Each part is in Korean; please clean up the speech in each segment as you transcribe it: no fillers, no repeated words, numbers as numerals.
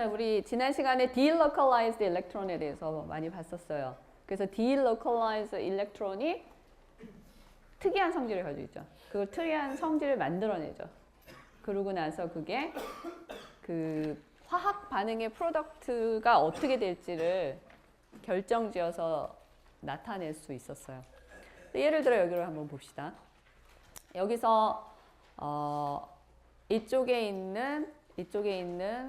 자, 우리 지난 시간에 delocalized electron에 대해서 많이 봤었어요. 그래서 delocalized electron이 특이한 성질을 가지고 있죠. 그 특이한 성질을 만들어내죠. 그러고 나서 그게 그 화학 반응의 프로덕트가 어떻게 될지를 결정지어서 나타낼 수 있었어요. 예를 들어 여기를 한번 봅시다. 여기서 이쪽에 있는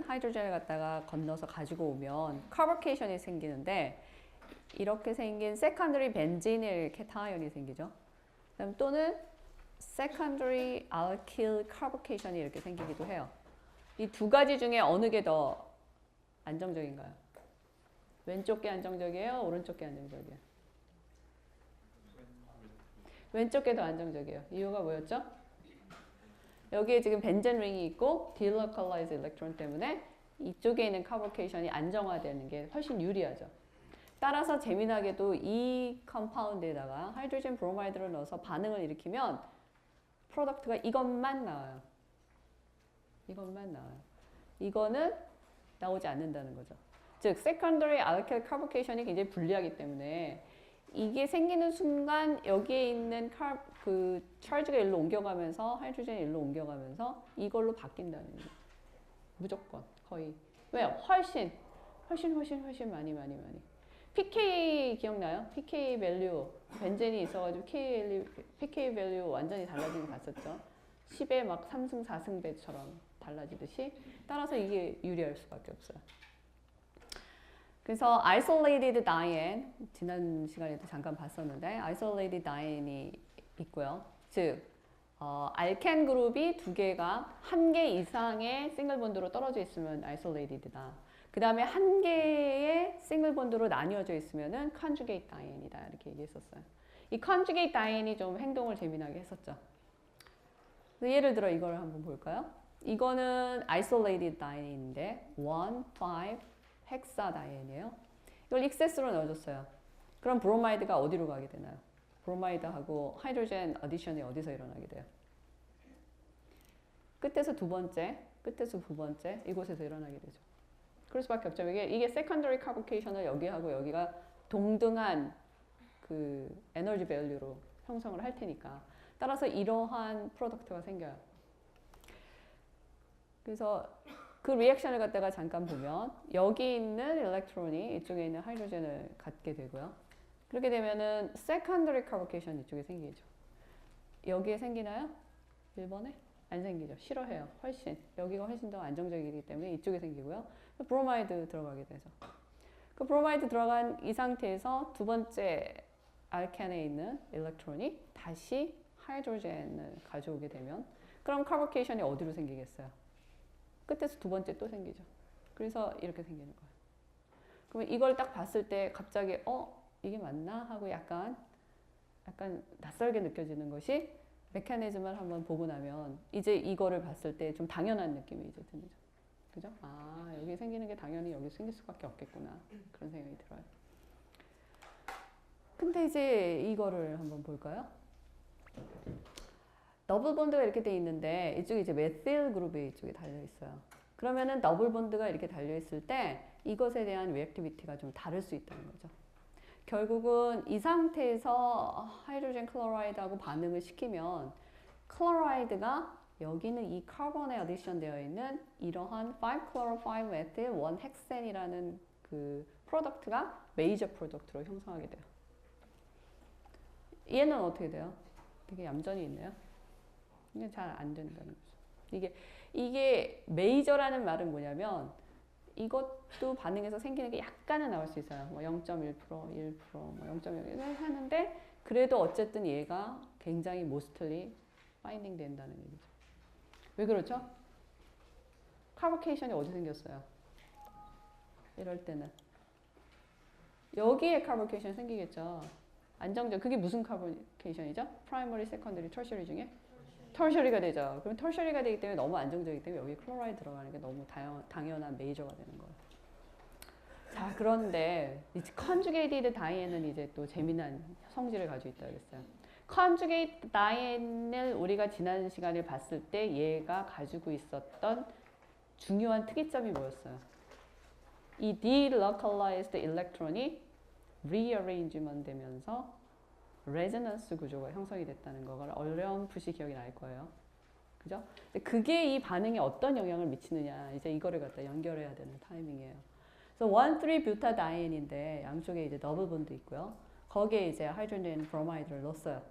하이드로젠을 갖다가 건너서 가지고 오면 카보케이션이 생기는데 이렇게 생긴 세컨더리 벤지닐 케타이온이 생기죠. 그다음 또는 세컨더리 알킬 카보케이션이 이렇게 생기기도 해요. 이 두 가지 중에 어느 게 더 안정적인가요? 왼쪽 게 안정적이에요? 오른쪽 게 안정적이에요? 왼쪽 게 더 안정적이에요. 이유가 뭐였죠? 여기에 지금 벤젠 링이 있고 delocalized electron 때문에 이쪽에 있는 카보케이션이 안정화되는 게 훨씬 유리하죠. 따라서 재미나게도 이 컴파운드에다가 하이드로젠 브로마이드를 넣어서 반응을 일으키면 프로덕트가 이것만 나와요. 이것만 나와요. 이거는 나오지 않는다는 거죠. 즉, secondary alkyl carbocation이 굉장히 불리하기 때문에 이게 생기는 순간 여기에 있는 그 차지가 일로 옮겨가면서 하이드로젠이 일로 옮겨가면서 이걸로 바뀐다는 거예요. 무조건 거의. 왜요? 훨씬 많이. pK 기억나요? pK 밸류 벤젠이 있어가지고 pK 밸류 완전히 달라지는 거 봤었죠. 10에 막 3승 4승 배처럼 달라지듯이 따라서 이게 유리할 수밖에 없어요. 그래서 isolated diene 지난 시간에도 잠깐 봤었는데 isolated diene이 있고요. 즉 알켄 그룹이 두 개가 한 개 이상의 싱글 본드로 떨어져 있으면 isolated다. 그 다음에 한 개의 싱글 본드로 나뉘어져 있으면은 conjugate diene이다 이렇게 얘기했었어요. 이 conjugate diene이 좀 행동을 재미나게 했었죠. 예를 들어 이걸 한번 볼까요? 이거는 isolated diene인데 1, 5 헥사다이엔이에요. 이걸 익세스로 넣어줬어요. 그럼 브로마이드가 어디로 가게 되나요? 브로마이드하고 하이드로젠 어디션이 어디서 일어나게 돼요? 끝에서 두 번째 이곳에서 일어나게 되죠. 그럴 수밖에 없죠. 이게 세컨더리 카보케이션을 여기하고 여기가 동등한 그 에너지 밸류로 형성을 할 테니까 따라서 이러한 프로덕트가 생겨요. 그래서 그 리액션을 갖다가 잠깐 보면 여기 있는 일렉트론이 이쪽에 있는 하이드로젠을 갖게 되고요. 그렇게 되면은 secondary carbocation 이쪽에 생기죠. 여기에 생기나요? 1번에? 안 생기죠. 싫어해요. 훨씬. 여기가 훨씬 더 안정적이기 때문에 이쪽에 생기고요. 브로마이드 들어가게 되죠. 그 브로마이드 들어간 이 상태에서 두 번째 알켄에 있는 일렉트론이 다시 하이드로젠을 가져오게 되면 그럼 카보케이션이 어디로 생기겠어요? 끝에서 두 번째 또 생기죠. 그래서 이렇게 생기는 거예요. 그러면 이걸 딱 봤을 때 갑자기 이게 맞나? 하고 약간 낯설게 느껴지는 것이 메커니즘을 한번 보고 나면 이제 이거를 봤을 때 좀 당연한 느낌이 이제 듭니다. 그죠? 아, 여기 생기는 게 당연히 여기 생길 수밖에 없겠구나. 그런 생각이 들어요. 근데 이제 이거를 한번 볼까요? 더블 본드가 이렇게 돼 있는데 이쪽에 이제 메틸 그룹이 이쪽에 달려 있어요. 그러면은 더블 본드가 이렇게 달려 있을 때 이것에 대한 리액티비티가 좀 다를 수 있다는 거죠. 결국은 이 상태에서 하이드로젠 클로라이드하고 반응을 시키면 클로라이드가 여기는 이 카본에 어디션 되어 있는 이러한 5-chloro-5-methyl 1헥센이라는 그 프로덕트가 메이저 프로덕트로 형성하게 돼요. 얘는 어떻게 돼요? 되게 얌전히 있네요. 이게 잘 안 된다는 거죠. 이게 메이저라는 말은 뭐냐면 이것도 반응에서 생기는 게 약간은 나올 수 있어요. 뭐 0.1%, 1%, 뭐 0.01 하는데 그래도 어쨌든 얘가 굉장히 mostly binding 된다는 얘기죠. 왜 그렇죠? 카보케이션이 어디 생겼어요? 이럴 때는 여기에 카보케이션 생기겠죠. 안정적. 그게 무슨 카보케이션이죠? 프라이머리, 세컨더리, 터셔리 중에? 터셔리가 되죠. 그럼 터셔리가 되기 때문에 너무 안정적이기 때문에 여기 클로라이드 들어가는 게 너무 당연한 메이저가 되는 거예요. 자, 그런데 이제 conjugated dienne은 이제 또 재미난 성질을 가지고 있다 그랬어요. conjugate dienne을 우리가 지난 시간에 봤을 때 얘가 가지고 있었던 중요한 특이점이 뭐였어요? 이 delocalized electron이 rearrangement 되면서 레저넌스 구조가 형성이 됐다는 거를 어렴풋이 기억이 날 거예요. 그죠? 근데 그게 이 반응에 어떤 영향을 미치느냐, 이제 이거를 갖다 연결해야 되는 타이밍이에요. 그래서 1,3-butadien인데 양쪽에 이제 더블 본드 있고요. 거기에 이제 하이드로젠 브로마이드를 넣었어요.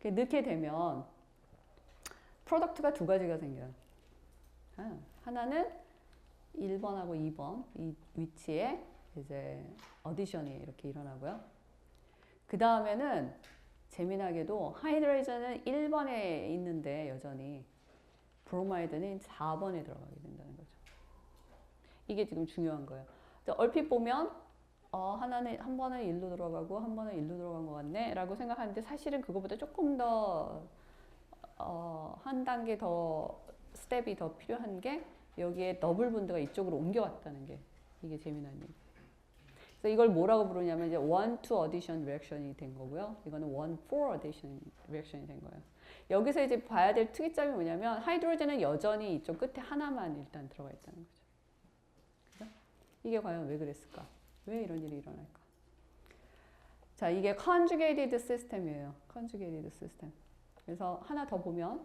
넣게 되면 프로덕트가 두 가지가 생겨요. 하나는 1번하고 2번 이 위치에 이제 어디션이 이렇게 일어나고요. 그 다음에는 재미나게도 하이드로젠은 1번에 있는데 여전히 브로마이드는 4번에 들어가게 된다는 거죠. 이게 지금 중요한 거예요. 얼핏 보면 한 번은 1로 들어가고 한 번은 1로 들어간 것 같네 라고 생각하는데 사실은 그거보다 조금 더 한 단계 더 스텝이 더 필요한 게 여기에 더블 본드가 이쪽으로 옮겨왔다는 게 이게 재미난 얘기. 그래서 이걸 뭐라고 부르냐면 이제 1-2 addition reaction이 된 거고요. 이거는 1-4 addition reaction이 된 거예요. 여기서 이제 봐야 될 특이점이 뭐냐면 하이드로젠은 여전히 이쪽 끝에 하나만 일단 들어가 있다는 거죠. 그죠? 이게 과연 왜 그랬을까? 왜 이런 일이 일어날까? 자, 이게 conjugated system이에요. conjugated system. 그래서 하나 더 보면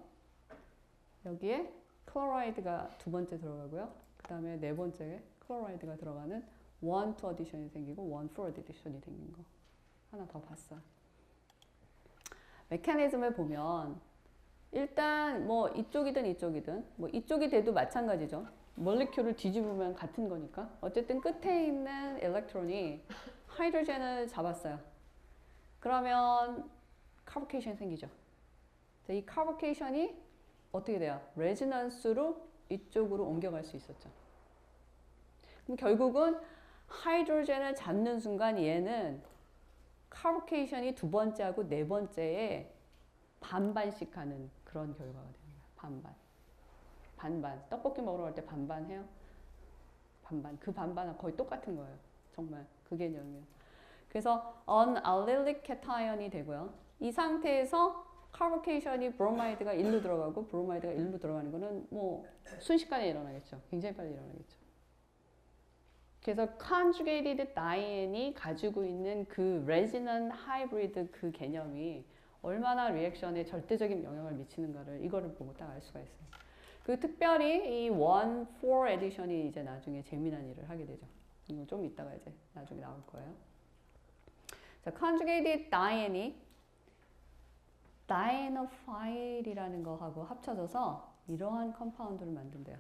여기에 클로라이드가 두 번째 들어가고요. 그 다음에 네 번째에 클로라이드가 들어가는 1-2 addition이 생기고 1-4 addition이 생긴 거. 하나 더 봤어요. 메커니즘을 보면 일단 뭐 이쪽이든 뭐 이쪽이 돼도 마찬가지죠. 몰리큘을 뒤집으면 같은 거니까. 어쨌든 끝에 있는 일렉트론이 하이드로젠을 잡았어요. 그러면 카보케이션이 생기죠. 이 카보케이션이 어떻게 돼요? 레지넌스로 이쪽으로 옮겨갈 수 있었죠. 그럼 결국은 하이드로젠을 잡는 순간 얘는 카보케이션이 두 번째하고 네 번째에 반반씩 하는 그런 결과가 되는 거예요. 반반. 반반. 떡볶이 먹으러 갈 때 반반 해요? 반반. 그 반반은 거의 똑같은 거예요. 정말 그 개념이에요. 그래서 unallylic cation이 되고요. 이 상태에서 카보케이션이 브로마이드가 1로 들어가고 브로마이드가 1로 들어가는 거는 뭐 순식간에 일어나겠죠. 굉장히 빨리 일어나겠죠. 그래서 conjugated dien이 가지고 있는 그 resonant hybrid 그 개념이 얼마나 리액션에 절대적인 영향을 미치는가를 이거를 보고 딱 알 수가 있어요. 그 특별히 이 1-4 에디션이 이제 나중에 재미난 일을 하게 되죠. 이거 좀 이따가 이제 나중에 나올 거예요. 자, conjugated dien이 dienophil이라는 거하고 합쳐져서 이러한 컴파운드를 만든대요.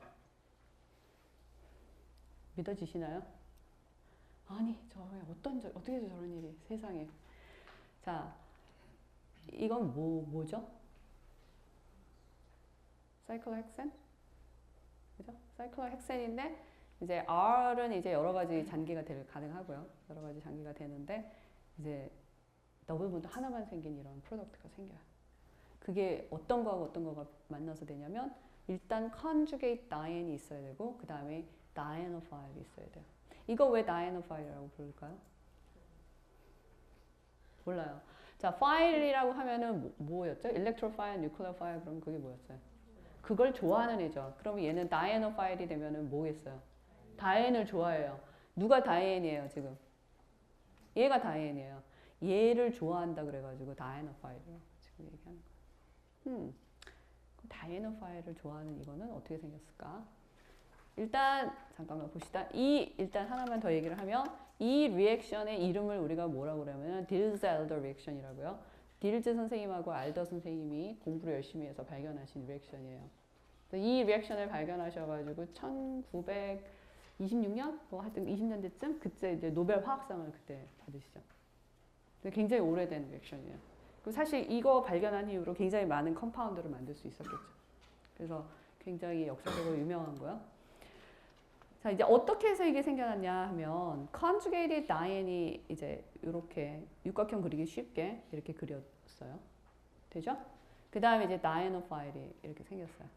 믿어지시나요? 아니, 어떻게 해서 저런 일이 세상에. 자, 이건 뭐죠? 사이클로헥센? 그죠? 사이클로헥센인데 이제 R은 이제 여러 가지 잔기가 가능하고요. 여러 가지 잔기가 되는데 이제 더블 본드 하나만 생긴 이런 프로덕트가 생겨요. 그게 어떤 거하고 어떤 거가 만나서 되냐면 일단 conjugate dien이 있어야 되고 그 다음에 dienophil이 있어야 돼요. 이거 왜 dienophil이라고 부를까요? 몰라요. 자, file이라고 하면은 뭐였죠? electrophile, nucleophile 그러면 그게 뭐였어요? 그걸 좋아하는 애죠. 그러면 얘는 dienophil이 되면은 뭐겠어요? 다이앤을 좋아해요. 누가 다이앤이에요 지금? 얘가 다이앤이에요. 얘를 좋아한다 그래가지고 다이enophil이에요. 지금 얘기하는 거. 다이enophil을 좋아하는 이거는 어떻게 생겼을까? 일단 잠깐만 봅시다. 일단 하나만 더 얘기를 하면 이 리액션의 이름을 우리가 뭐라고 그러냐면 딜즈-알더 리액션이라고요. 딜즈 선생님하고 알더 선생님이 공부를 열심히 해서 발견하신 리액션이에요. 이 리액션을 발견하셔가지고 1926년 뭐 하여튼 20년 대쯤 그때 이제 노벨 화학상을 그때 받으시죠. 굉장히 오래된 리액션이에요. 그리고 사실 이거 발견한 이후로 굉장히 많은 컴파운드를 만들 수 있었겠죠. 그래서 굉장히 역사적으로 유명한 거요. 자, 이제 어떻게 해서 이게 생겨났냐 하면 conjugated dien이 이제 이렇게 육각형 그리기 쉽게 이렇게 그렸어요. 되죠? 그 다음에 이제 dienophil이 이렇게 생겼어요.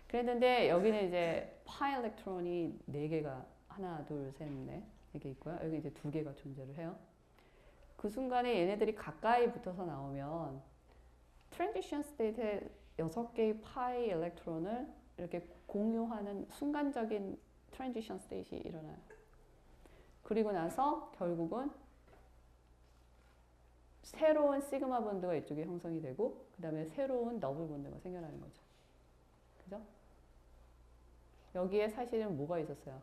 그랬는데 여기는 이제 pi 일렉트론이 4개가 하나, 둘, 셋, 넷 이렇게 있고요. 여기 이제 2개가 존재를 해요. 그 순간에 얘네들이 가까이 붙어서 나오면 transition state에 6개의 pi 일렉트론을 이렇게 공유하는 순간적인 transition state이 일어나요. 그리고 나서 결국은 새로운 시그마 본드가 이쪽에 형성이 되고 그 다음에 새로운 더블 본드가 생겨나는 거죠. 그죠? 여기에 사실은 뭐가 있었어요?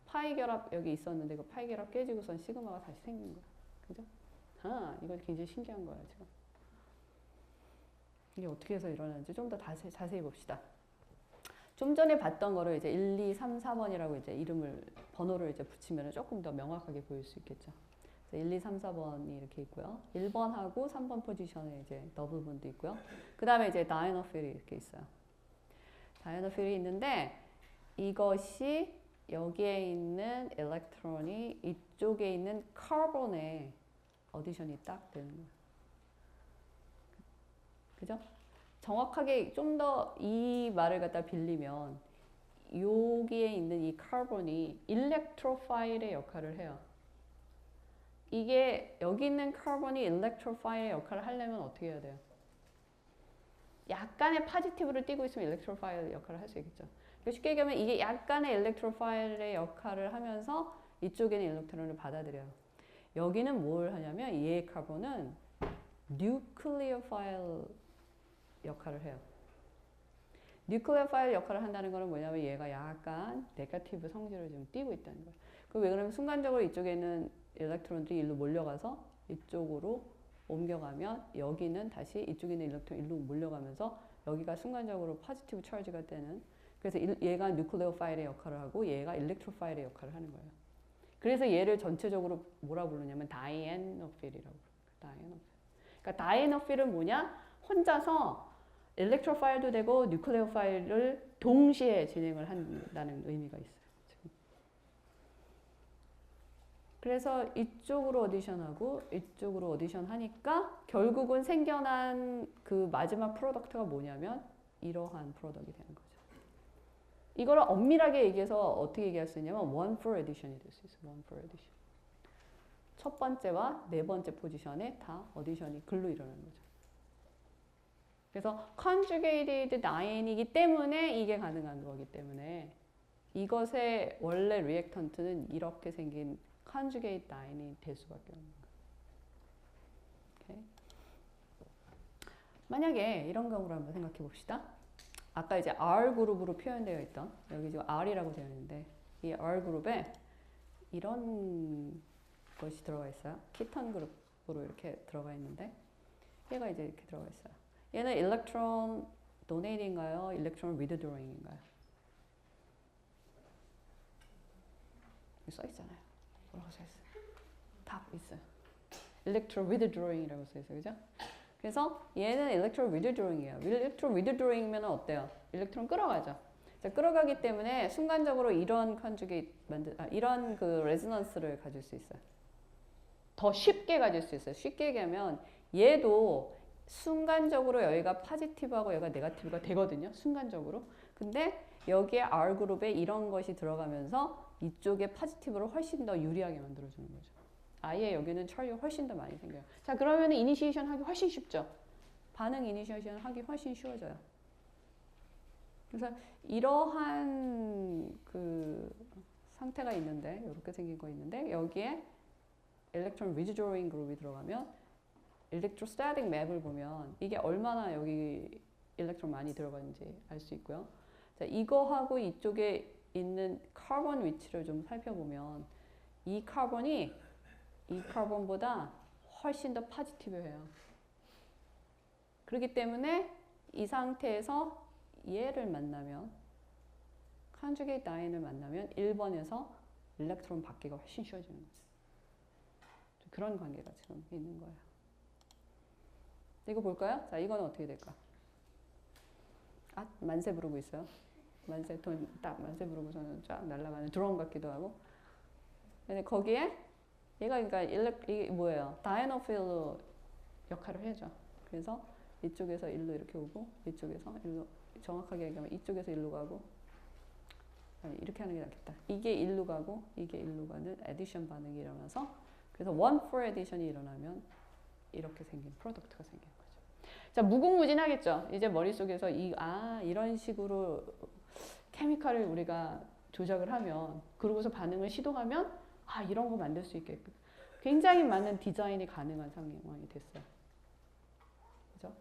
파이 결합 여기 있었는데 그 파이 결합 깨지고선 시그마가 다시 생긴 거야. 그죠? 아, 이거 굉장히 신기한 거야, 지금. 이게 어떻게 해서 일어나는지 좀 더 자세히 봅시다. 좀 전에 봤던 거를 이제 1, 2, 3, 4번이라고 이제 번호를 이제 붙이면 조금 더 명확하게 보일 수 있겠죠. 1, 2, 3, 4번이 이렇게 있고요. 1번하고 3번 포지션에 이제 더블 본드 있고요. 그 다음에 이제 다이너필이 이렇게 있어요. 다이너필이 있는데 이것이 여기에 있는 일렉트론이 이쪽에 있는 카본에 어디션이 딱 되는 거예요. 그죠? 정확하게 좀 더 이 말을 갖다 빌리면 여기에 있는 이 카본이 일렉트로파일의 역할을 해요. 이게 여기 있는 카본이 일렉트로파일의 역할을 하려면 어떻게 해야 돼요? 약간의 파지티브를 띄고 있으면 일렉트로파일 역할을 할 수 있겠죠. 쉽게 얘기하면 이게 약간의 일렉트로파일의 역할을 하면서 이쪽에는 일렉트론을 받아들여요. 여기는 뭘 하냐면 얘 카본은 뉴클리오파일 역할을 해요. 뉴클리오파일 역할을 한다는 것은 뭐냐면 얘가 약간 네거티브 성질을 좀 띄고 있다는 거예요. 왜 그러면 순간적으로 이쪽에 있는 일렉트론들이 일로 몰려가서 이쪽으로 옮겨가면 여기는 다시 이쪽에 있는 일렉트론이 일로 몰려가면서 여기가 순간적으로 포지티브 차지가 되는, 그래서 얘가 뉴클레오파일의 역할을 하고 얘가 일렉트로파일의 역할을 하는 거예요. 그래서 얘를 전체적으로 뭐라 부르냐면 다이애노필이라고 부르는 거예요. 다이애노필. 그러니까 다이애노필은 뭐냐? 혼자서 일렉트로파일도 되고 뉴클레오파일을 동시에 진행을 한다는 의미가 있어요. 그래서 이쪽으로 오디션하고 이쪽으로 오디션 하니까 결국은 생겨난 그 마지막 프로덕트가 뭐냐면 이러한 프로덕트이 되는 거죠. 이거를 엄밀하게 얘기해서 어떻게 얘기할 수 있냐면 one for addition이 될 수 있어요. one for addition. 첫 번째와 네 번째 포지션에 다 오디션이 글로 일어나는 거죠. 그래서 conjugated iron이기 때문에 이게 가능한 거기 때문에 이것의 원래 리액턴트는 이렇게 생긴 conjugate iron이 될 수밖에 없는 거예요. 만약에 이런 경우를 한번 생각해 봅시다. 아까 이제 R 그룹으로 표현되어 있던, 여기 지금 R이라고 되어 있는데 이 R 그룹에 이런 것이 들어가 있어요. 키톤 그룹으로 이렇게 들어가 있는데 얘가 이제 이렇게 들어가 있어요. 얘는 일렉트론 도네이트인가요? 일렉트론 위드드로잉인가요? 써 있잖아요. 뭐라고 써 있어요? 답 있어요. 일렉트론 위드드로잉이라고 써 있어요. 그죠? 그래서 얘는 일렉트론 위드드로잉이에요. 일렉트론 위드드로잉이면 어때요? 일렉트론 끌어가죠. 자, 끌어가기 때문에 순간적으로 이런 이런 그 레즈넌스를 가질 수 있어요. 더 쉽게 가질 수 있어요. 쉽게 얘기하면 얘도 순간적으로 여기가 포지티브하고 여기가 네거티브가 되거든요. 순간적으로. 근데 여기에 R그룹에 이런 것이 들어가면서 이쪽에 포지티브를 훨씬 더 유리하게 만들어주는 거죠. 아예 여기는 철이 훨씬 더 많이 생겨요. 자, 그러면 이니시에이션 하기 훨씬 쉽죠. 반응 이니시에이션 하기 훨씬 쉬워져요. 그래서 이러한 그 상태가 있는데, 이렇게 생긴 거 있는데 여기에 일렉트론 위드드로잉 그룹이 들어가면 일렉트로스타틱 맵을 보면 이게 얼마나 여기 일렉트론 많이 들어가는지 알 수 있고요. 자, 이거하고 이쪽에 있는 카본 위치를 좀 살펴보면 이 카본이 이 카본보다 훨씬 더 포지티브해요. 그렇기 때문에 이 상태에서 얘를 만나면 컨주게이트 아이언을 만나면 1번에서 일렉트론 받기가 훨씬 쉬워지는 거죠. 그런 관계가 지금 있는 거예요. 이거 볼까요? 자, 이거는 어떻게 될까? 아, 만세 부르고 있어요. 만세 만세 부르고서는 쫙 날아가는 드론 같기도 하고. 근데 거기에 얘가 그러니까 이게 뭐예요? 다이너필로 역할을 해줘. 그래서 이쪽에서 일로 이렇게 오고 이쪽에서 일로, 정확하게 얘기하면 이쪽에서 일로 가고, 아니, 이렇게 하는 게 낫겠다. 이게 일로 가고 이게 일로 가는 에디션 반응이 일어나서, 그래서 one for addition이 일어나면 이렇게 생긴 프로덕트가 생긴 거죠. 자, 무궁무진하겠죠. 이제 머릿속에서 이런 식으로 케미컬을 우리가 조작을 하면 그러고서 반응을 시도하면 아 이런 거 만들 수 있겠군. 굉장히 많은 디자인이 가능한 상황이 됐어요. 그죠?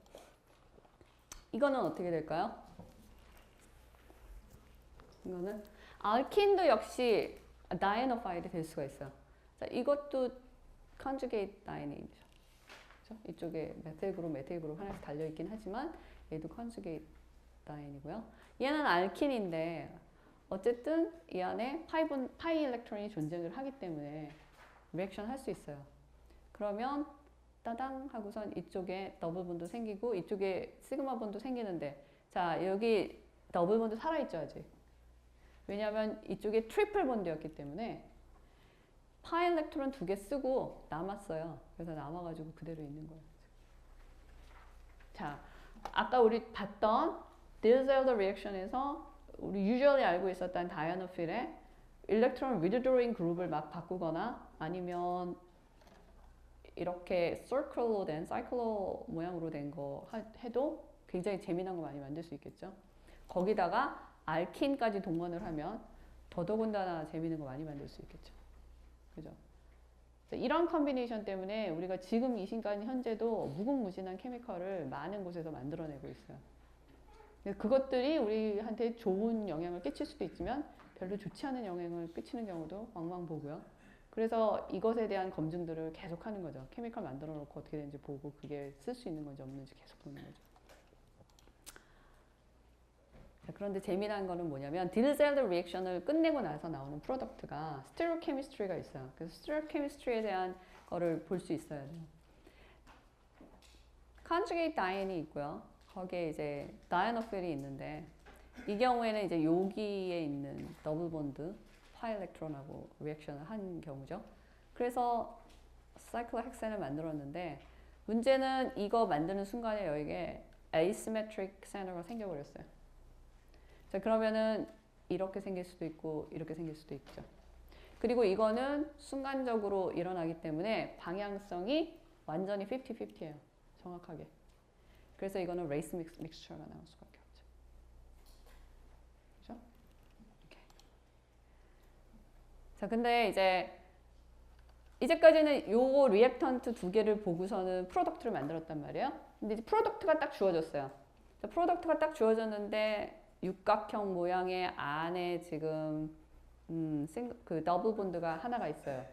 이거는 어떻게 될까요? 이거는 알킨도 역시 다이너파일이 될 수가 있어요. 자, 이것도 컨주게이트 다이네이죠. 그죠? 이쪽에 메틸 그룹 하나씩 달려 있긴 하지만 얘도 컨주게이트 다인이고요. 얘는 알킨인데 어쨌든 이 안에 파이 일렉트론이 존재를 하기 때문에 리액션 할 수 있어요. 그러면 따당 하고선 이쪽에 더블 본드 생기고 이쪽에 시그마 본드 생기는데 자 여기 더블 본드 살아있죠 아직. 왜냐하면 이쪽에 트리플 본드였기 때문에 파이 일렉트론 2개 쓰고 남았어요. 그래서 남아가지고 그대로 있는 거예요. 자, 아까 우리 봤던 디일젤더 리액션에서 우리 usually 알고 있었던 다이아노필의 일렉트론 withdrawing 그룹을 막 바꾸거나 아니면 이렇게 circular로 된 사이클로 모양으로 된 거 해도 굉장히 재미난 거 많이 만들 수 있겠죠. 거기다가 알킨까지 동원을 하면 더더군다나 재미있는 거 많이 만들 수 있겠죠. 그죠? 이런 컨비네이션 때문에 우리가 지금 이 순간 현재도 무궁무진한 케미컬을 많은 곳에서 만들어내고 있어요. 그것들이 우리한테 좋은 영향을 끼칠 수도 있지만 별로 좋지 않은 영향을 끼치는 경우도 왕왕 보고요. 그래서 이것에 대한 검증들을 계속 하는 거죠. 케미컬 만들어 놓고 어떻게 되는지 보고 그게 쓸 수 있는 건지 없는지 계속 보는 거죠. 자, 그런데 재미난 거는 뭐냐면 디일젤더 리액션을 끝내고 나서 나오는 프로덕트가 스테레오케미스트리가 있어요. 그래서 스테레오케미스트리에 대한 거를 볼 수 있어야 돼요. 컨주게이트 다이앤이 있고요. 거기에 이제 다이아노필이 있는데 이 경우에는 이제 여기에 있는 더블 본드 파이 일렉트론하고 리액션을 한 경우죠. 그래서 사이클로헥센을 만들었는데 문제는 이거 만드는 순간에 여기에 asymmetric center가 생겨버렸어요. 자, 그러면은 이렇게 생길 수도 있고 이렇게 생길 수도 있죠. 그리고 이거는 순간적으로 일어나기 때문에 방향성이 완전히 50-50예요. 정확하게. 그래서 이거는 레이스 믹스처가 나올 수밖에 없죠. 그죠? 이렇게. 자, 근데 이제까지는 요 리액턴트 2개를 보고서는 프로덕트를 만들었단 말이에요. 근데 이제 프로덕트가 딱 주어졌어요. 자, 프로덕트가 딱 주어졌는데 육각형 모양의 안에 지금 그 더블 본드가 하나가 있어요.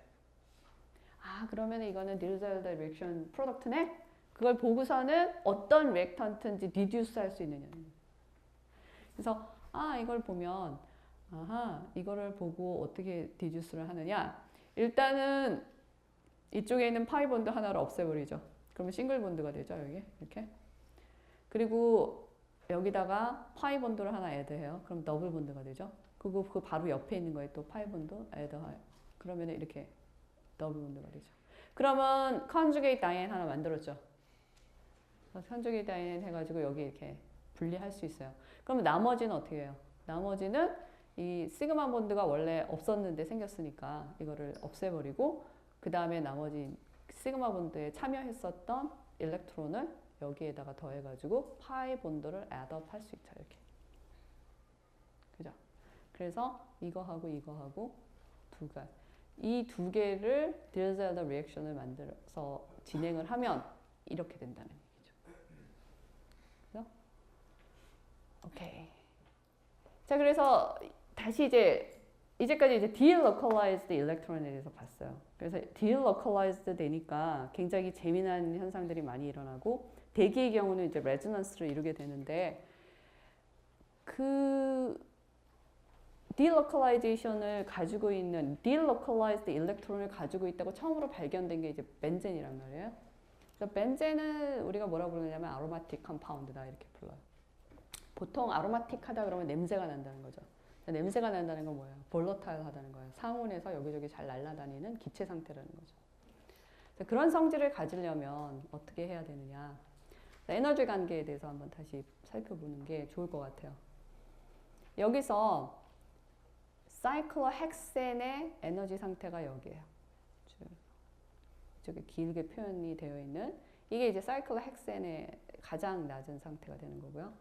아, 그러면 이거는 디일젤더 리액션 프로덕트네? 그걸 보고서는 어떤 리액턴트인지 디듀스 할 수 있느냐. 그래서 이걸 보면 이거를 보고 어떻게 디듀스를 하느냐. 일단은 이쪽에 있는 파이 본드 하나를 없애버리죠. 그러면 싱글 본드가 되죠, 여기. 이렇게. 그리고 여기다가 파이 본드를 하나 애드해요. 그럼 더블 본드가 되죠. 그리고 그 바로 옆에 있는 거에 또 파이 본드 애드해요. 그러면 이렇게 더블 본드가 되죠. 그러면 컨주게이트 다이앤 하나 만들었죠. 컨주게이트 다이앤 해가지고 여기 이렇게 분리할 수 있어요. 그러면 나머지는 어떻게 해요? 나머지는 이 시그마 본드가 원래 없었는데 생겼으니까 이거를 없애버리고 그 다음에 나머지 시그마 본드에 참여했었던 일렉트론을 여기에다가 더해가지고 파이 본드를 애드업 할 수 있죠. 이렇게. 그죠? 그래서 이거하고 이거하고 이 2개를 디일젤더 리액션을 만들어서 진행을 하면 이렇게 된다는 얘기죠. 그죠? 오케이. 자, 그래서 다시 이제까지 delocalized electron에 대해서 봤어요. 그래서 delocalized 되니까 굉장히 재미난 현상들이 많이 일어나고 대기의 경우는 이제 레조넌스를 이루게 되는데 그 delocalization을 가지고 있는 delocalized electron을 가지고 있다고 처음으로 발견된 게 이제 벤젠이란 말이에요. 그래서 벤젠은 우리가 뭐라 부르냐면 aromatic compound다 이렇게 불러요. 보통 aromatic하다 그러면 냄새가 난다는 거죠. 냄새가 난다는 건 뭐예요? 볼러타일하다는 거예요. 상온에서 여기저기 잘 날아다니는 기체 상태라는 거죠. 그런 성질을 가지려면 어떻게 해야 되느냐? 에너지 관계에 대해서 한번 다시 살펴보는 게 좋을 것 같아요. 여기서 사이클로헥센의 에너지 상태가 여기예요. 이쪽에 길게 표현이 되어 있는 이게 이제 사이클로헥센의 가장 낮은 상태가 되는 거고요.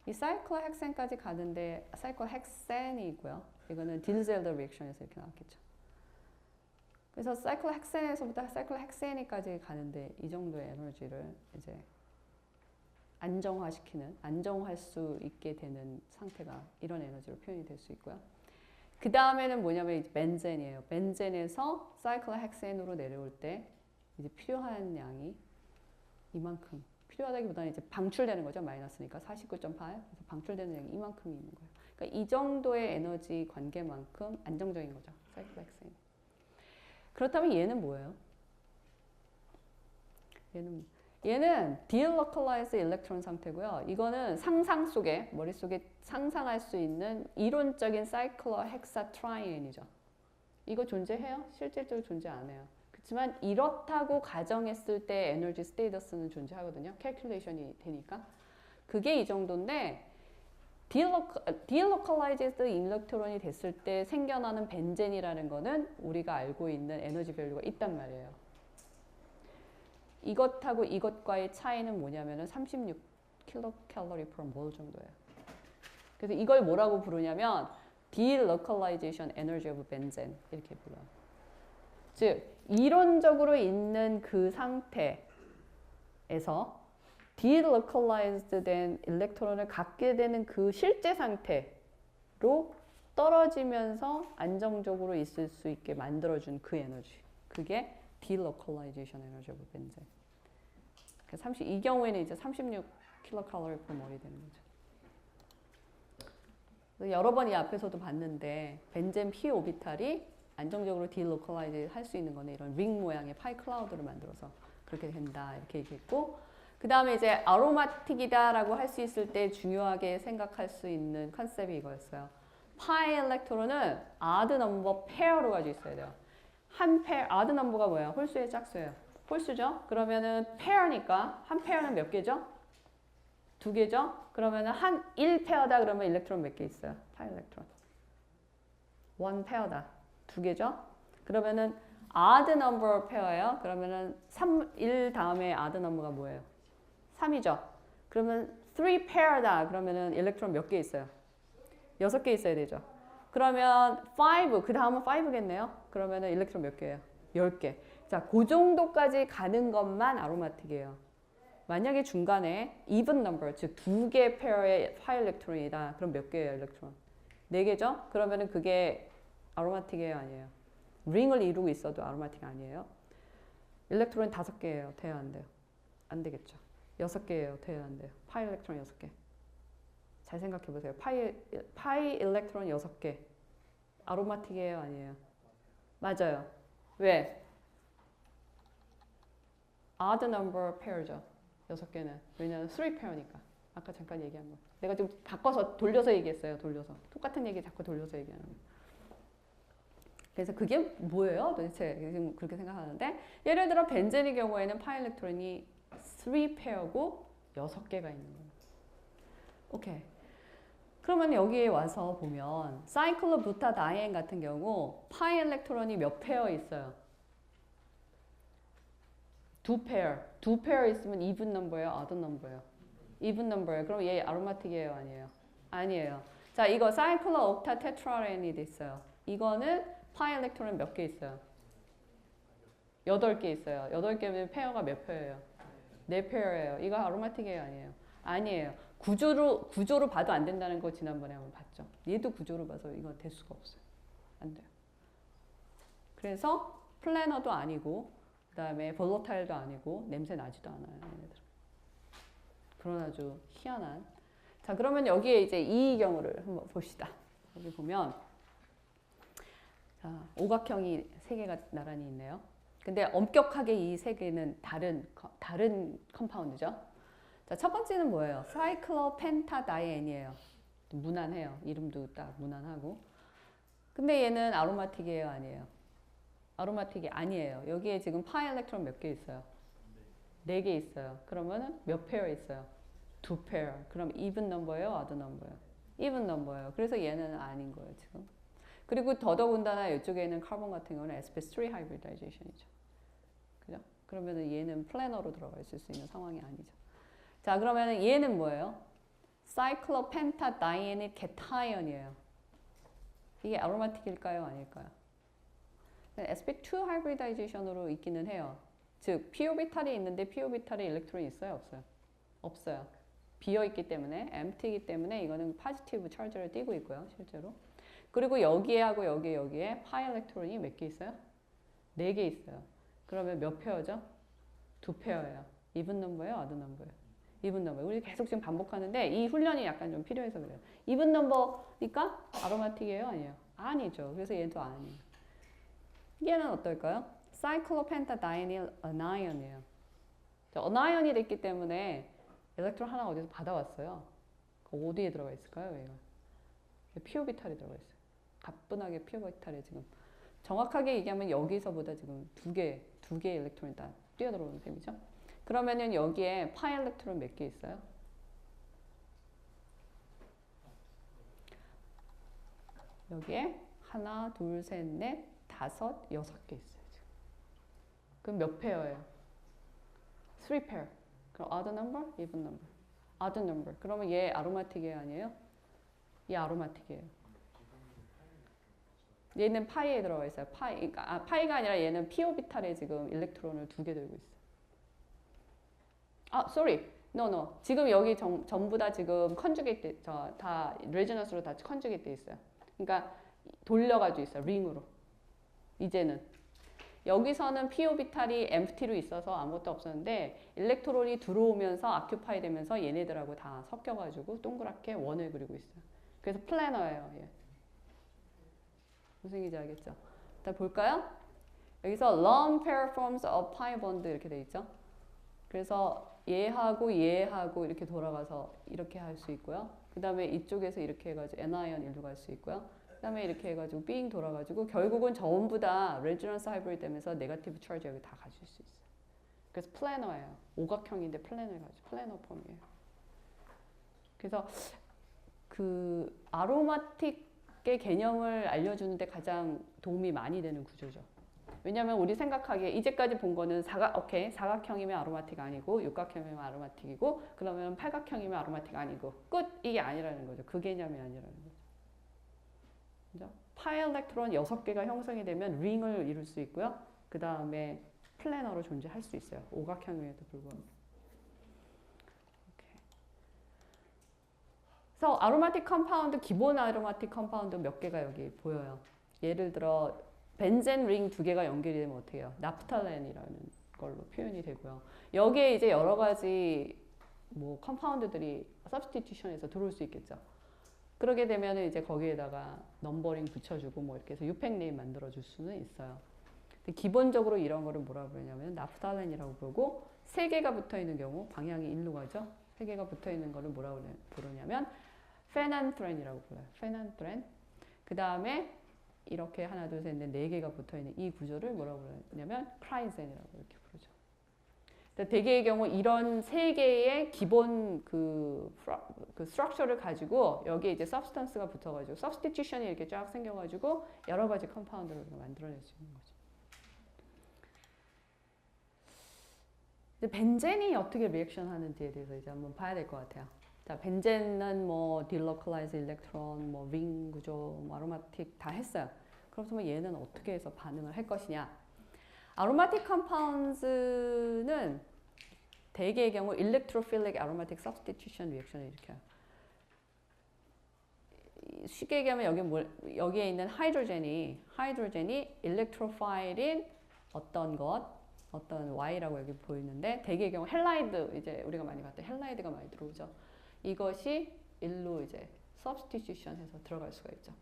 이 사이클로헥센까지 가는데 사이클로헥센이 있고요. 이거는 딜젤더 리액션에서 이렇게 나왔겠죠. 그래서 사이클로헥센에서부터 사이클로헥센이까지 가는데 이 정도의 에너지를 이제 안정할 수 있게 되는 상태가 이런 에너지로 표현이 될 수 있고요. 그 다음에는 뭐냐면 이제 벤젠이에요. 벤젠에서 사이클로헥센으로 내려올 때 이제 필요한 양이 이만큼. 필요하다기보다는 이제 방출되는 거죠. 마이너스니까 49.8. 그래서 방출되는 양이 이만큼이 있는 거예요. 그러니까 이 정도의 에너지 관계만큼 안정적인 거죠. 사이클로헥센. 그렇다면 얘는 뭐예요? 얘는 delocalized electron 상태고요. 이거는 상상 속에 머릿속에 상상할 수 있는 이론적인 사이클로헥사트라이엔이죠. 이거 존재해요? 실질적으로 존재 안 해요. 그렇지만 이렇다고 가정했을 때 에너지 스테이터스는 존재하거든요. 캘큘레이션이 되니까. 그게 이 정도인데 delocalized electron이 됐을 때 생겨나는 벤젠이라는 거는 우리가 알고 있는 에너지 밸류가 있단 말이에요. 이것하고 이것과의 차이는 뭐냐면은 36 킬로칼로리 per 몰 정도예요. 그래서 이걸 뭐라고 부르냐면 delocalization energy of benzene 이렇게 불러요. 즉 이론적으로 있는 그 상태에서 delocalized 된 일렉트론을 갖게 되는 그 실제 상태로 떨어지면서 안정적으로 있을 수 있게 만들어준 그 에너지. 그게 delocalization energy of benzene. 이 경우에는 이제 36 킬로칼로리 per 몰이 되는 거죠. 여러 번 이 앞에서도 봤는데 벤젠 p 오비탈이 안정적으로 delocalize 할 수 있는 거는 이런 링 모양의 파이 클라우드를 만들어서 그렇게 된다 이렇게 얘기했고, 그 다음에 이제 아로마틱이다라고 할 수 있을 때 중요하게 생각할 수 있는 컨셉이 이거였어요. 파이 일렉트론은 odd number pair로 가지고 있어야 돼요. 한 페어, odd number가 뭐야? 홀수의 짝수예요. 홀수죠? 그러면은 페어니까 한 페어는 몇 개죠? 2개죠? 그러면은 한 1페어다 그러면 일렉트론 몇 개 있어요? 파이 일렉트론. 1페어다. 2개죠? 그러면은 odd number 페어예요. 그러면은 1 다음에 odd number가 뭐예요? 3이죠? 그러면 3페어다. 그러면은 일렉트론 몇 개 있어요? 6개 있어야 되죠. 그러면 5, 그 다음은 5겠네요. 그러면은 일렉트론 몇 개예요? 10개. 자, 그 정도까지 가는 것만 아로마틱이에요. 만약에 중간에 even number, 즉 2개 페어의 파이 일렉트론이다. 그럼 몇 개예요, 일렉트론? 4개죠? 그러면은 그게 아로마틱이에요, 아니에요? 링을 이루고 있어도 아로마틱 아니에요? 일렉트론이 5개예요. 돼요, 안 돼요? 안 되겠죠. 6개예요. 돼요, 안 돼요? 파이 일렉트론 6개. 잘 생각해 보세요. 파이 일렉트론 6개. 아로마틱이에요, 아니에요? 맞아요. 왜? odd number pair죠. 6개는. 왜냐면 3페어니까. 아까 잠깐 얘기한 거. 내가 좀 바꿔서 돌려서 얘기했어요. 돌려서. 똑같은 얘기 자꾸 돌려서 얘기하는 거. 그래서 그게 뭐예요? 도대체 지금 그렇게 생각하는데, 예를 들어 벤젠의 경우에는 파이 일렉트론이 3페어고 6개가 있는 거예요. 오케이. 그러면 여기에 와서 보면 사이클로부타다이엔 같은 경우 파이 일렉트론이 몇 페어 있어요? 2페어. 2페어 있으면 even number예요? odd number예요? even number예요. 그럼 얘 아로마틱이에요? 아니에요? 아니에요. 자, 이거 사이클로 옥타 테트라렌이 있어요. 이거는 파이 일렉트론 몇 개 있어요? 8개 있어요. 8개면 페어가 몇 페어예요? 4페어예요. 이거 아로마틱이에요? 아니에요? 아니에요. 구조로 봐도 안 된다는 거 지난번에 한번 봤죠. 얘도 구조로 봐서 이거 될 수가 없어요. 안 돼요. 그래서 플래너도 아니고 그 다음에 볼로타일도 아니고 냄새 나지도 않아요. 얘네들은. 그런 아주 희한한. 자, 그러면 여기에 이제 이 경우를 한번 봅시다. 여기 보면 자, 오각형이 3개가 나란히 있네요. 근데 엄격하게 이 3개는 다른 컴파운드죠. 자, 첫 번째는 뭐예요? 사이클로펜타다이엔이에요. 무난해요. 이름도 딱 무난하고. 근데 얘는 아로마틱이에요? 아니에요? 아로마틱이 아니에요. 여기에 지금 파이 일렉트론 몇 개 있어요? 4개 있어요. 그러면은 몇 페어 있어요? 2페어. 그럼 even number예요? odd number예요? even number예요. 그래서 얘는 아닌 거예요, 지금. 그리고 더더군다나 이쪽에는 카본 같은 경우는 sp3 하이브리다이제이션이죠. 그죠? 그러면은 얘는 플래너로 들어가 있을 수 있는 상황이 아니죠. 자, 그러면은 얘는 뭐예요? 사이클로펜타다이엔의 케타이언이에요. 이게 아로마틱일까요? 아닐까요? sp2 하이브리다이제이션으로 있기는 해요. 즉 p-오비탈이 있는데 p-오비탈에 일렉트론이 있어요? 없어요? 없어요. 비어있기 때문에 empty이기 때문에 이거는 포지티브 차지를 띠고 있고요. 실제로. 그리고 여기에 하고 여기에 파이 일렉트론이 몇 개 있어요? 4개 있어요. 그러면 몇 페어죠? 2페어예요. even number예요? odd number예요? even number. 우리 계속 지금 반복하는데 이 훈련이 약간 좀 필요해서 그래요. even number니까 아로마틱이에요? 아니에요? 아니죠. 그래서 얘도 아니에요. 얘는 어떨까요? 사이클로펜타다이닐 어나이언이에요. 어나이언이 됐기 때문에 일렉트론 하나 어디서 받아왔어요. 그 어디에 들어가 있을까요? 얘가? p-오비탈이 들어가 있어요. 가뿐하게 p-오비탈이 지금 정확하게 얘기하면 여기서보다 지금 두 개 일렉트론이 다 뛰어들어오는 셈이죠. 그러면은 여기에 파이 일렉트론 몇 개 있어요? 여기에 하나, 둘, 셋, 넷, 다섯, 6개 있어요. 지금. 그럼 몇 페어예요? 3 pair. 그럼 odd number, even number. odd number. 그러면 얘 아로마틱이에요, 아니에요? 얘 아로마틱이에요. 얘는 파이에 들어가 있어요. 파이가 아니라 얘는 p-오비탈에 지금 일렉트론을 2개 들고 있어요. sorry. No. 지금 여기 전부 다 지금 컨주게이트, 다 레저넌스로 다 컨주게이트 돼 있어요. 그러니까 돌려가지고 있어요. 링으로. 이제는. 여기서는 p-오비탈이 empty로 있어서 아무것도 없었는데 일렉트론이 들어오면서 아큐파이 되면서 얘네들하고 다 섞여가지고 동그랗게 원을 그리고 있어요. 그래서 플래너예요. 얘. 무슨 얘기인지 알겠죠? 일단 볼까요? 여기서 lone pair forms a pi bond 이렇게 돼 있죠? 그래서 얘하고 이렇게 돌아가서 이렇게 할 수 있고요. 그 다음에 이쪽에서 이렇게 해가지고 anion 일로 갈 수 있고요. 그 다음에 이렇게 해가지고 삥 돌아가지고 결국은 전부 다 레지던스 하이브리드 되면서 네거티브 차지 여기 다 가질 수 있어요. 그래서 플래너예요. 오각형인데 플래너 폼이에요. 그래서 그 아로마틱의 개념을 알려주는데 가장 도움이 많이 되는 구조죠. 왜냐면 우리 생각하기에 이제까지 본 거는 사각형이면 아로마틱 아니고 육각형이면 아로마틱이고 그러면 팔각형이면 아로마틱 아니고 끝! 이게 아니라는 거죠. 그 개념이 아니라는 거죠. 그죠? 파이 일렉트론 6개가 형성이 되면 링을 이룰 수 있고요. 그 다음에 플래너로 존재할 수 있어요. 오각형임에도 불구하고. 그래서 아로마틱 컴파운드, 기본 아로마틱 컴파운드 몇 개가 여기 보여요. 예를 들어 벤젠 링 2개가 연결이 되면 어떻게 해요? 나프탈렌이라는 걸로 표현이 되고요. 여기에 이제 여러 가지 뭐 컴파운드들이 서브스티튜션에서 들어올 수 있겠죠. 그러게 되면 이제 거기에다가 넘버링 붙여주고 뭐 이렇게 해서 유팩 네임 만들어줄 수는 있어요. 근데 기본적으로 이런 거를 뭐라고 부르냐면 나프탈렌이라고 부르고 3개가 붙어 있는 경우 방향이 일로 가죠. 3개가 붙어 있는 거를 뭐라고 부르냐면 페난트렌이라고 불러요. 페난트렌. 그 다음에 이렇게 하나, 둘, 셋, 넷, 4개가 붙어 있는 이 구조를 뭐라고 부르냐면 크라이젠이라고 이렇게 부르죠. 대개의 경우 이런 3개의 기본 그 스트럭처를 가지고 여기에 이제 substance가 붙어가지고 substitution이 이렇게 쫙 생겨가지고 여러 가지 컴파운드를 만들어낼 수 있는 거죠. 이제 벤젠이 어떻게 리액션 하는지에 대해서 이제 한번 봐야 될 것 같아요. 자, 벤젠은 뭐 딜로컬라이즈 일렉트론, 뭐 링 구조, 뭐 아로마틱 다 했어요. 그렇다면 얘는 어떻게 해서 반응을 할 것이냐? 아로마틱 컴파운드는 대개의 경우 electrophilic aromatic substitution 리액션을 일으켜요. 쉽게 얘기하면 여기에 있는 하이드로젠이 electrophile인 어떤 Y라고 여기 보이는데 대개의 경우 헬라이드 이제 우리가 많이 봤던 헬라이드가 많이 들어오죠. 이것이 일로 이제 substitution 해서 들어갈 수가 있죠.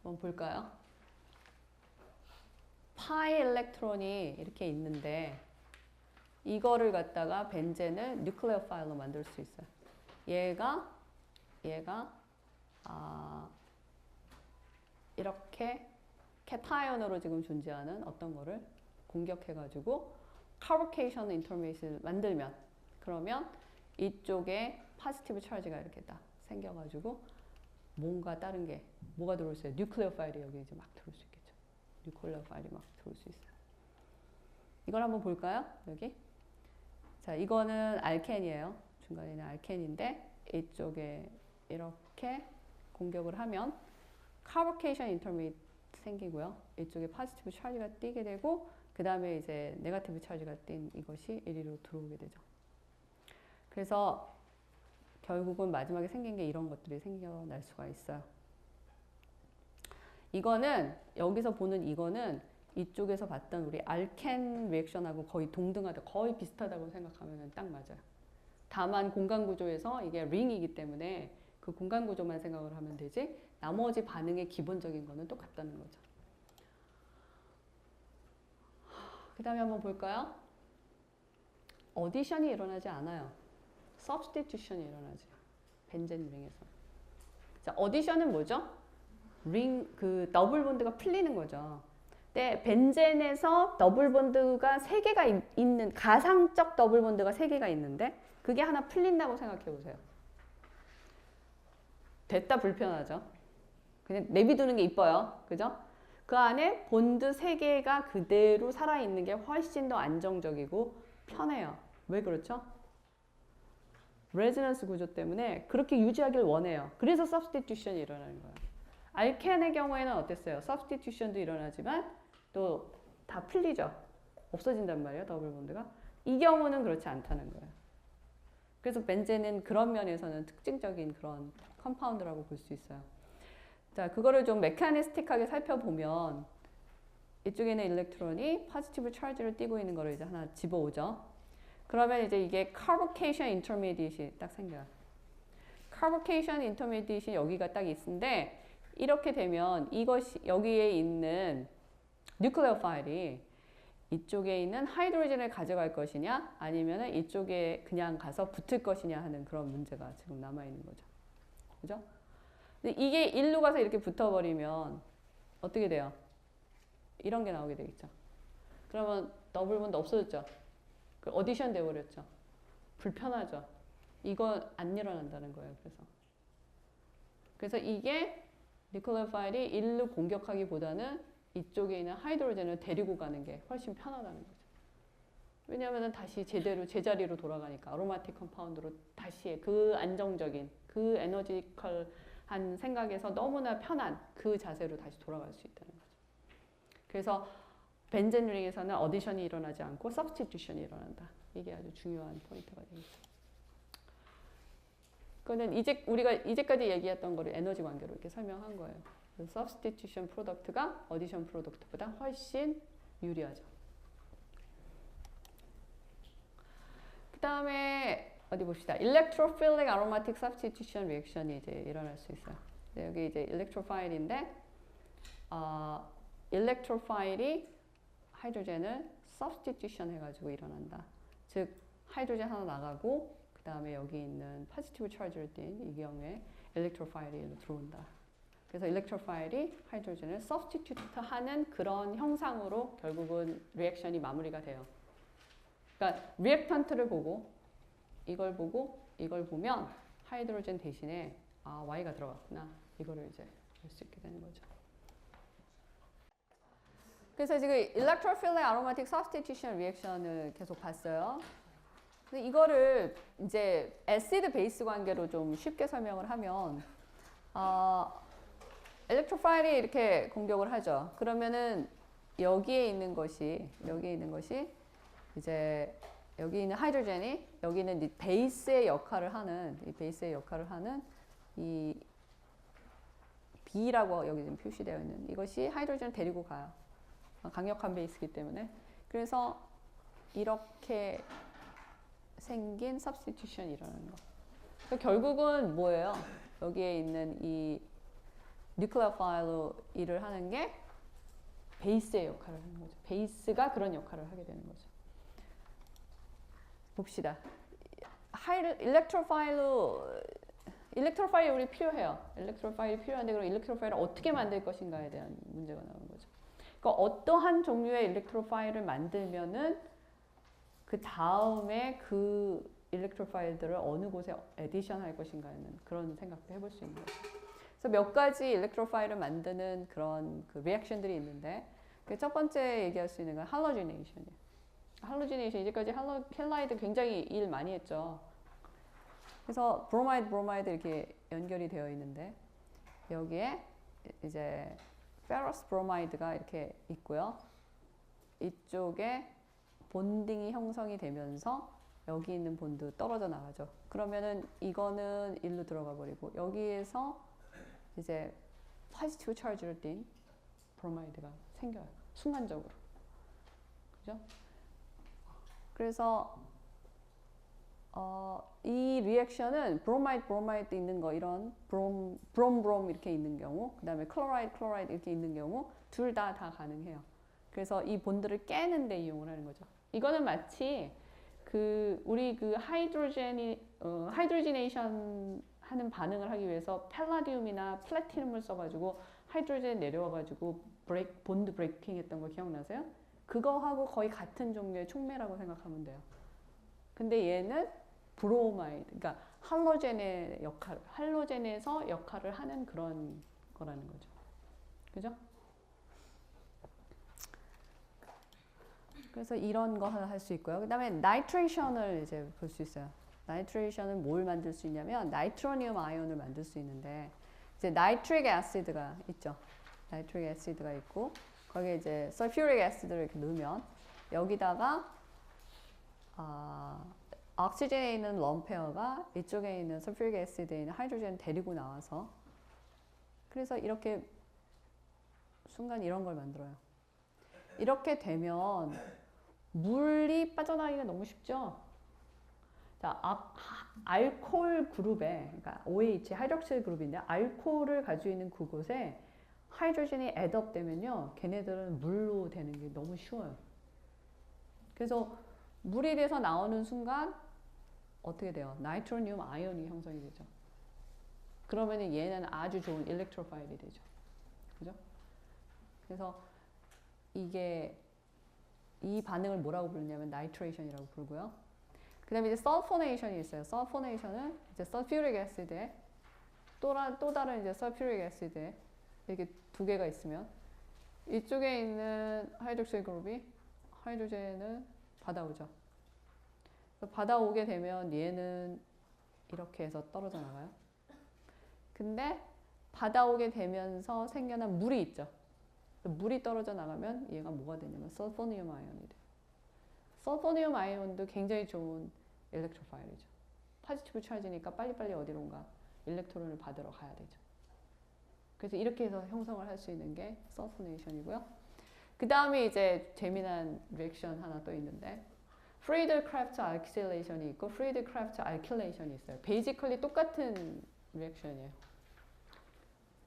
한번 볼까요? 파이 일렉트론이 이렇게 있는데 이거를 갖다가 벤젠을 뉴클레오파일로 만들 수 있어요. 얘가 이렇게 캐타이온으로 지금 존재하는 어떤 거를 공격해가지고 카보케이션 인터메이스를 만들면 그러면 이쪽에 포지티브 차지가 이렇게 딱 생겨가지고 뭔가 다른 게 뭐가 들어올 수 있어요? 뉴클레오파일이 여기 이제 막 들어올 수 있겠죠. 뉴클레오파일이 막 들어올 수 있어요. 이걸 한번 볼까요? 여기. 자, 이거는 알켄이에요. 중간에 있는 알켄인데 이쪽에 이렇게 공격을 하면 carbocation intermediate 생기고요. 이쪽에 positive charge가 띄게 되고 그 다음에 이제 네거티브 차지가 띈 이것이 이리로 들어오게 되죠. 그래서 결국은 마지막에 생긴 게 이런 것들이 생겨날 수가 있어요. 이거는 여기서 보는 이거는 이쪽에서 봤던 우리 알켄 리액션하고 거의 동등하다, 거의 비슷하다고 생각하면 딱 맞아요. 다만 공간 구조에서 이게 링이기 때문에 그 공간 구조만 생각을 하면 되지 나머지 반응의 기본적인 거는 똑같다는 거죠. 그 다음에 한번 볼까요? 어디션이 일어나지 않아요. substitution이 일어나지. 벤젠 링에서. 자, 어디션은 뭐죠? 그 더블 본드가 풀리는 거죠. 근데 벤젠에서 더블 본드가 3개가 있는 가상적 더블 본드가 3개가 있는데 그게 하나 풀린다고 생각해 보세요. 됐다 불편하죠. 그냥 내비두는 게 이뻐요. 그죠? 그 안에 본드 3개가 그대로 살아있는 게 훨씬 더 안정적이고 편해요. 왜 그렇죠? 레지넌스 구조 때문에 그렇게 유지하길 원해요. 그래서 substitution이 일어나는 거예요. 알켄의 경우에는 어땠어요? substitution도 일어나지만 또 다 풀리죠. 없어진단 말이에요. 더블 본드가. 이 경우는 그렇지 않다는 거예요. 그래서 벤젠은 그런 면에서는 특징적인 그런 컴파운드라고 볼 수 있어요. 자, 그거를 좀 메카니스틱하게 살펴보면 이쪽에는 일렉트론이 포지티브 차지를 띠고 있는 거를 이제 하나 집어오죠. 그러면 이제 이게 carbocation intermediate이 딱 생겨요. carbocation intermediate이 여기가 딱 있는데 이렇게 되면 이것이 여기에 있는 nucleophile이 이쪽에 있는 하이드로젠을 가져갈 것이냐 아니면 이쪽에 그냥 가서 붙을 것이냐 하는 그런 문제가 지금 남아있는 거죠. 그죠? 근데 이게 일로 가서 이렇게 붙어버리면 어떻게 돼요? 이런 게 나오게 되겠죠. 그러면 더블 본드 없어졌죠. 어디션 돼버렸죠. 불편하죠. 이건 안 일어난다는 거예요. 그래서 이게 니클레오파일이 일로 공격하기보다는 이쪽에 있는 하이드로젠을 데리고 가는 게 훨씬 편하다는 거죠. 왜냐하면 다시 제대로 제자리로 돌아가니까 아로마틱 컴파운드로 다시 그 안정적인 그 에너지컬한 생각에서 너무나 편한 그 자세로 다시 돌아갈 수 있다는 거죠. 그래서 벤젠 링에서는 어디션이 일어나지 않고 substitution이 일어난다. 이게 아주 중요한 포인트가 되겠죠. 그거는 이제 우리가 이제까지 얘기했던 거를 에너지 관계로 이렇게 설명한 거예요. substitution 프로덕트가 어디션 프로덕트보다 훨씬 유리하죠. 그 다음에 어디 봅시다. electrophilic aromatic substitution reaction이 이제 일어날 수 있어요. 여기 이제 electrophile인데 electrophile이 하이드로젠을 substitution 해가지고 일어난다. 즉 하이드로젠 하나 나가고 그 다음에 여기 있는 positive charge를 띤 이 경우에 electrophile이 들어온다. 그래서 electrophile이 하이드로젠을 substitute 하는 그런 형상으로 결국은 리액션이 마무리가 돼요. 그러니까 리액턴트를 보고 이걸 보면 하이드로젠 대신에 Y가 들어갔구나. 이거를 이제 알 수 있게 되는 거죠. 그래서 지금 electrophilic aromatic substitution reaction을 계속 봤어요. 근데 이거를 이제 애시드 베이스 관계로 좀 쉽게 설명을 하면 엘렉트로파일이 이렇게 공격을 하죠. 그러면은 여기에 있는 것이 이제 여기 있는 하이드로젠이 여기 있는 이 베이스의 역할을 하는 이 B라고 여기 지금 표시되어 있는 이것이 하이드로젠을 데리고 가요. 강력한 베이스이기 때문에. 그래서 이렇게 생긴 substitution이 일어나는 거. 그러니까 결국은 뭐예요? 여기에 있는 이 nucleophile로 일을 하는 게 베이스의 역할을 하는 거죠. 베이스가 그런 역할을 하게 되는 거죠. 봅시다. 일렉트로파일이 우리 필요해요. 일렉트로파일이 필요한데 그럼 일렉트로파일을 어떻게 만들 것인가에 대한 문제가 나오는 거죠. 그러니까 어떠한 종류의 일렉트로파일을 만들면은 그 다음에 그 일렉트로파일들을 어느 곳에 에디션 할 것인가에는 그런 생각도 해볼 수 있는 거죠. 그래서 몇 가지 일렉트로파일을 만드는 그런 그 리액션들이 있는데 첫 번째 얘기할 수 있는 건 할로지네이션이에요. 할로지네이션 이제까지 헬라이드 굉장히 일 많이 했죠. 그래서 브로마이드 이렇게 연결이 되어 있는데 여기에 이제 페러스 브로마이드가 이렇게 있고요. 이쪽에 본딩이 형성이 되면서 여기 있는 본드 떨어져 나가죠. 그러면은 이거는 일로 들어가 버리고 여기에서 이제 포지티브 차지를 띤 브로마이드가 생겨요. 순간적으로. 그죠? 그래서 이 리액션은 브로마이드 있는 거 이런 브롬 이렇게 있는 경우, 그 다음에 클로라이드 이렇게 있는 경우 둘 다 가능해요. 그래서 이 본드를 깨는데 이용을 하는 거죠. 이거는 마치 우리 하이드로지네이션 하는 반응을 하기 위해서 팔라디움이나 플래티넘을 써가지고 하이드로젠 내려와가지고 본드 브레이킹 했던 거 기억나세요? 그거하고 거의 같은 종류의 촉매라고 생각하면 돼요. 근데 얘는 브로마이드, 그러니까 할로젠에서 역할을 하는 그런 거라는 거죠. 그죠? 그래서 이런 거 할 수 있고요. 그 다음에 나이트레이션을 이제 볼 수 있어요. 나이트레이션은 뭘 만들 수 있냐면 나이트로니움 아이온을 만들 수 있는데 이제 나이트릭 애시드가 있죠. 나이트릭 애시드가 있고 거기에 이제 설퓨릭 애시드를 이렇게 넣으면 여기다가 옥시젠에 있는 론 페어가 이쪽에 있는 설퓨릭 애시드에 있는 하이드로젠을 데리고 나와서 그래서 이렇게 순간 이런 걸 만들어요. 이렇게 되면 물이 빠져나가기가 너무 쉽죠. 자, 알코올 그룹에, 그러니까 OH, 하이드록실 그룹인데 알코올을 가지고 있는 그곳에 하이드로젠이 애드업 되면요, 걔네들은 물로 되는 게 너무 쉬워요. 그래서 물이 돼서 나오는 순간 어떻게 돼요? 나이트로니움 아이온이 형성이 되죠. 그러면 얘는 아주 좋은 일렉트로파일이 되죠. 그죠? 그래서 이게 이 반응을 뭐라고 부르냐면 나이트레이션이라고 부르고요. 그 다음에 이제 서포네이션이 있어요. 서포네이션은 이제 설퓨릭 애시드에 또 다른 이제 설퓨릭 애시드에 이렇게 두 개가 있으면 이쪽에 있는 하이드록실 그룹이 하이드로젠을 받아오죠. 받아오게 되면 얘는 이렇게 해서 떨어져 나가요. 근데 받아오게 되면서 생겨난 물이 있죠. 물이 떨어져 나가면 얘가 뭐가 되냐면 설포니움 아이온이 돼요. 설포니움 아이온도 굉장히 좋은 일렉트로파일이죠. 포지티브 차지니까 빨리빨리 어디론가 일렉트론을 받으러 가야 되죠. 그래서 이렇게 해서 형성을 할 수 있는 게 서포네이션이고요. 그 다음에 이제 재미난 리액션 하나 또 있는데 프리드크래프트 알킬레이션이 있고 프리드크래프트 알킬레이션이 있어요. 베이지컬리 똑같은 리액션이에요.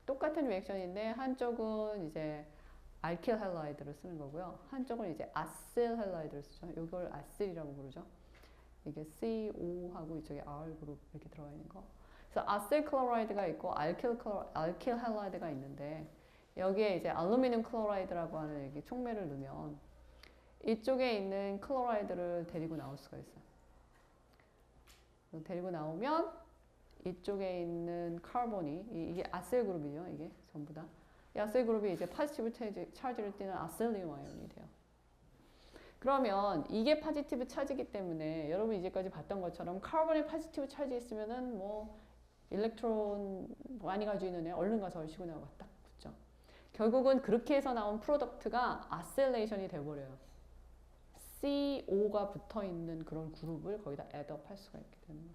똑같은 리액션인데 한쪽은 이제 알킬 할라이드를 쓰는 거고요. 한쪽은 이제 아실 할라이드를 쓰죠. 이걸 아실이라고 부르죠. 이게 CO하고 이쪽에 R 그룹 이렇게 들어가 있는 거. 그래서 아실 클로라이드가 있고 알킬 할라이드가 있는데 여기에 이제 알루미늄 클로라이드라고 하는 이렇게 촉매를 넣으면 이쪽에 있는 클로라이드를 데리고 나올 수가 있어요. 데리고 나오면 이쪽에 있는 카본이 이게 아실 그룹이에요. 이게 전부 다. 이 아실 그룹이 이제 포지티브 차지를 띠는 아실리움 아이온이 돼요. 그러면 이게 포지티브 차지기 때문에 여러분 이제까지 봤던 것처럼 카본에 포지티브 차지 있으면은 뭐 일렉트론 많이 가지고 있는 애 얼른 가서 얼씨구 나오고 딱 붙죠. 결국은 그렇게 해서 나온 프로덕트가 아실레이션이 돼버려요. CO가 붙어 있는 그런 그룹을 거기다 애드업 할 수가 있게 되는 거예요.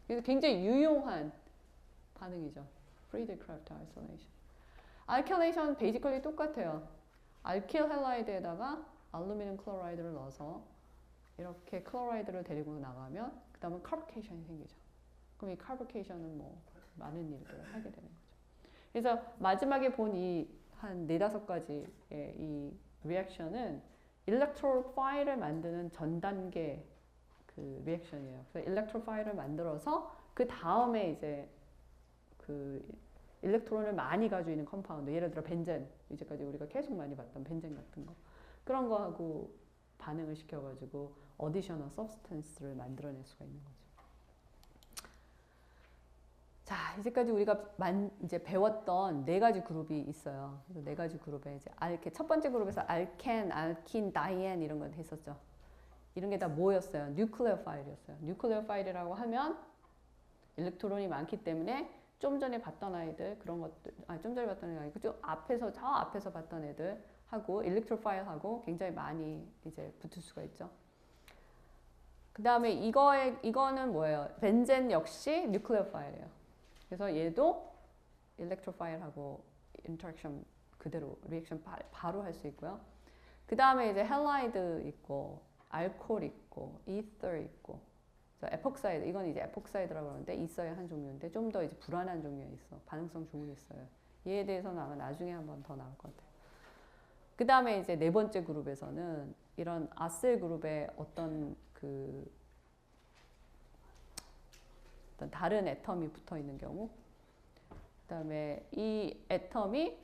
그래서 굉장히 유용한 반응이죠. 프리드크래프트 아이솔레이션. 알킬레이션 베이지컬리 똑같아요. 알킬 할라이드에다가 알루미늄 클로라이드를 넣어서 이렇게 클로라이드를 데리고 나가면 그 다음은 카보케이션이 생기죠. 그럼 이 카보케이션은 뭐 많은 일들을 하게 되는 거죠. 그래서 마지막에 본 이 한 4-5가지의 이 리액션은 일렉트로파일을 만드는 전 단계 그 리액션이에요. 그래서 일렉트로파일을 만들어서 그 다음에 이제 그 일렉트론을 많이 가지고 있는 컴파운드, 예를 들어 벤젠, 이제까지 우리가 계속 많이 봤던 벤젠 같은 거, 그런 거하고 반응을 시켜가지고 어디셔널 서브스턴스를 만들어낼 수가 있는 거죠. 자, 이제까지 우리가 이제 배웠던 4가지 그룹이 있어요. 그래서 4가지 그룹에 이제 첫 번째 그룹에서 알켄, 알킨, 다이엔 이런 건 했었죠. 이런 게 다 뭐였어요? 뉴클레오 파일이었어요. 뉴클레오 파일이라고 하면 일렉트론이 많기 때문에 좀 전에 봤던 아이들 그런 것들, 좀 전에 봤던 애가 아니고 좀 앞에서 저 앞에서 봤던 애들 하고 일렉트로파일하고 굉장히 많이 이제 붙을 수가 있죠. 그 다음에 이거는 뭐예요? 벤젠 역시 뉴클레오 파일이에요. 그래서 얘도 일렉트로파일하고 인터랙션 그대로 리액션 바로 할 수 있고요. 그 다음에 이제 헬라이드 있고 알코올 있고 이터 있고 에폭사이드, 이건 이제 에폭사이드라고 그러는데 있어야 한 종류인데 좀 더 이제 불안한 종류가 있어. 반응성 종류 있어요. 얘에 대해서는 아마 나중에 한번 더 나올 것 같아요. 그 다음에 이제 네 번째 그룹에서는 이런 아셀 그룹의 어떤 어떤 다른 애텀이 붙어 있는 경우, 그 다음에 이 애텀이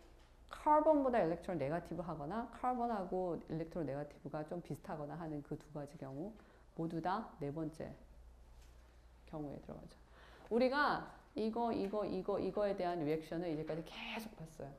카본보다 일렉트론 네거티브 하거나 카본하고 일렉트론 네거티브가 좀 비슷하거나 하는 그 두 가지 경우 모두 다 네 번째 경우에 들어가죠. 우리가 이거에 대한 리액션을 이제까지 계속 봤어요.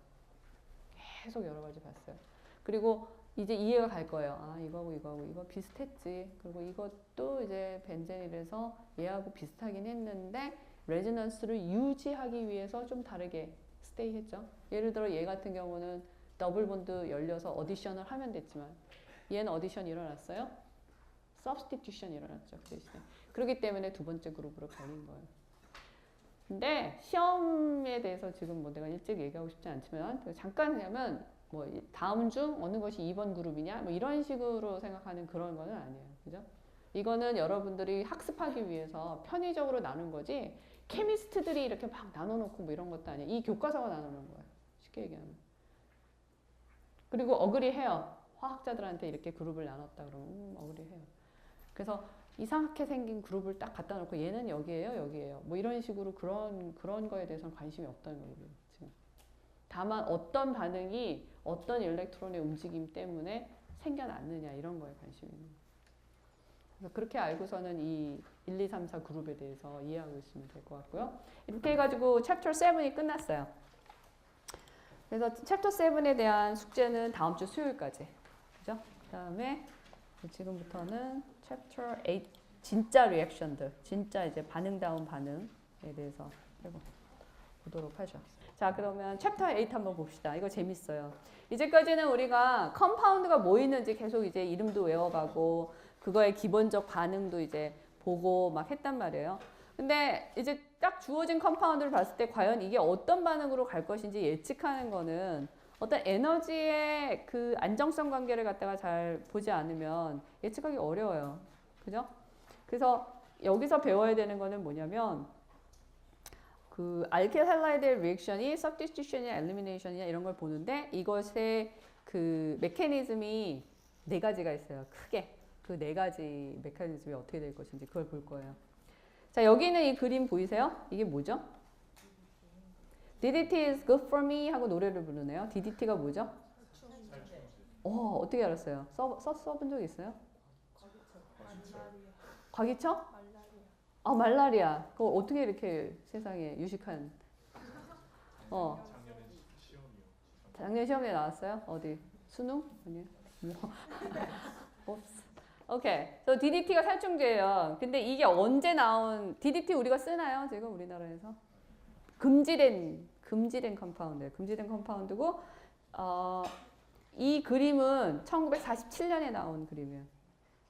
계속 여러 가지 봤어요. 그리고 이제 이해가 갈 거예요. 아, 이거 비슷했지. 그리고 이것도 이제 벤젠이라서 얘하고 비슷하긴 했는데 레저넌스를 유지하기 위해서 좀 다르게 스테이 했죠. 예를 들어 얘 같은 경우는 더블 본드 열려서 어디션을 하면 됐지만 얘는 어디션 일어났어요? 서브스티튜션 일어났죠. 그 대신에. 그렇기 때문에 두 번째 그룹으로 갈린 거예요. 근데 시험에 대해서 지금 뭐 내가 일찍 얘기하고 싶지 않지만 잠깐 하면 뭐 다음 중 어느 것이 2번 그룹이냐 뭐 이런 식으로 생각하는 그런 거는 아니에요. 그죠? 이거는 여러분들이 학습하기 위해서 편의적으로 나눈 거지 케미스트들이 이렇게 막 나눠놓고 뭐 이런 것도 아니에요. 이 교과서가 나누는 거예요. 쉽게 얘기하면. 그리고 어그리해요. 화학자들한테 이렇게 그룹을 나눴다 그러면 어그리해요. 그래서 이상하게 생긴 그룹을 딱 갖다 놓고 얘는 여기에요. 뭐 이런 식으로 그런 거에 대해서는 관심이 없다는 거예요. 지금. 다만 어떤 반응이 어떤 일렉트론의 움직임 때문에 생겨났느냐 이런 거에 관심이 있는 거예요. 그래서 그렇게 알고서는 이 1, 2, 3, 4 그룹에 대해서 이해하고 있으면 될 것 같고요. 이렇게 해가지고 챕터 7이 끝났어요. 그래서 챕터 7에 대한 숙제는 다음 주 수요일까지. 그죠? 그 다음에 지금부터는 챕터 8 진짜 리액션들, 진짜 이제 반응다운 반응에 대해서 보도록 하죠. 자, 그러면 챕터 8 한번 봅시다. 이거 재밌어요. 이제까지는 우리가 컴파운드가 뭐 있는지 계속 이제 이름도 외워가고 그거의 기본적 반응도 이제 보고 막 했단 말이에요. 근데 이제 딱 주어진 컴파운드를 봤을 때 과연 이게 어떤 반응으로 갈 것인지 예측하는 거는 어떤 에너지의 그 안정성 관계를 갖다가 잘 보지 않으면 예측하기 어려워요. 그죠? 그래서 여기서 배워야 되는 거는 뭐냐면 그 알킬 할라이드의 리액션이 substitution이나 elimination이나 이런 걸 보는데 이것의 그 메커니즘이 네 가지가 있어요. 크게. 그 네 가지 메커니즘이 어떻게 될 것인지 그걸 볼 거예요. 자, 여기 있는 이 그림 보이세요? 이게 뭐죠? DDT is good for me 하고 노래를 부르네요. DDT가 뭐죠? 어떻게 알았어요? 써본 적 있어요? 과기청? 말라리아. 그거 어떻게 이렇게 세상에 유식한. 작년 시험에 나왔어요? 어디? 수능? 아니요. 오케이. 그래서 DDT가 살충제예요. 근데 이게 언제 나온, DDT 우리가 쓰나요? 지금 우리나라에서? 금지된 컴파운드예요. 금지된 컴파운드고, 이 그림은 1947년에 나온 그림이에요.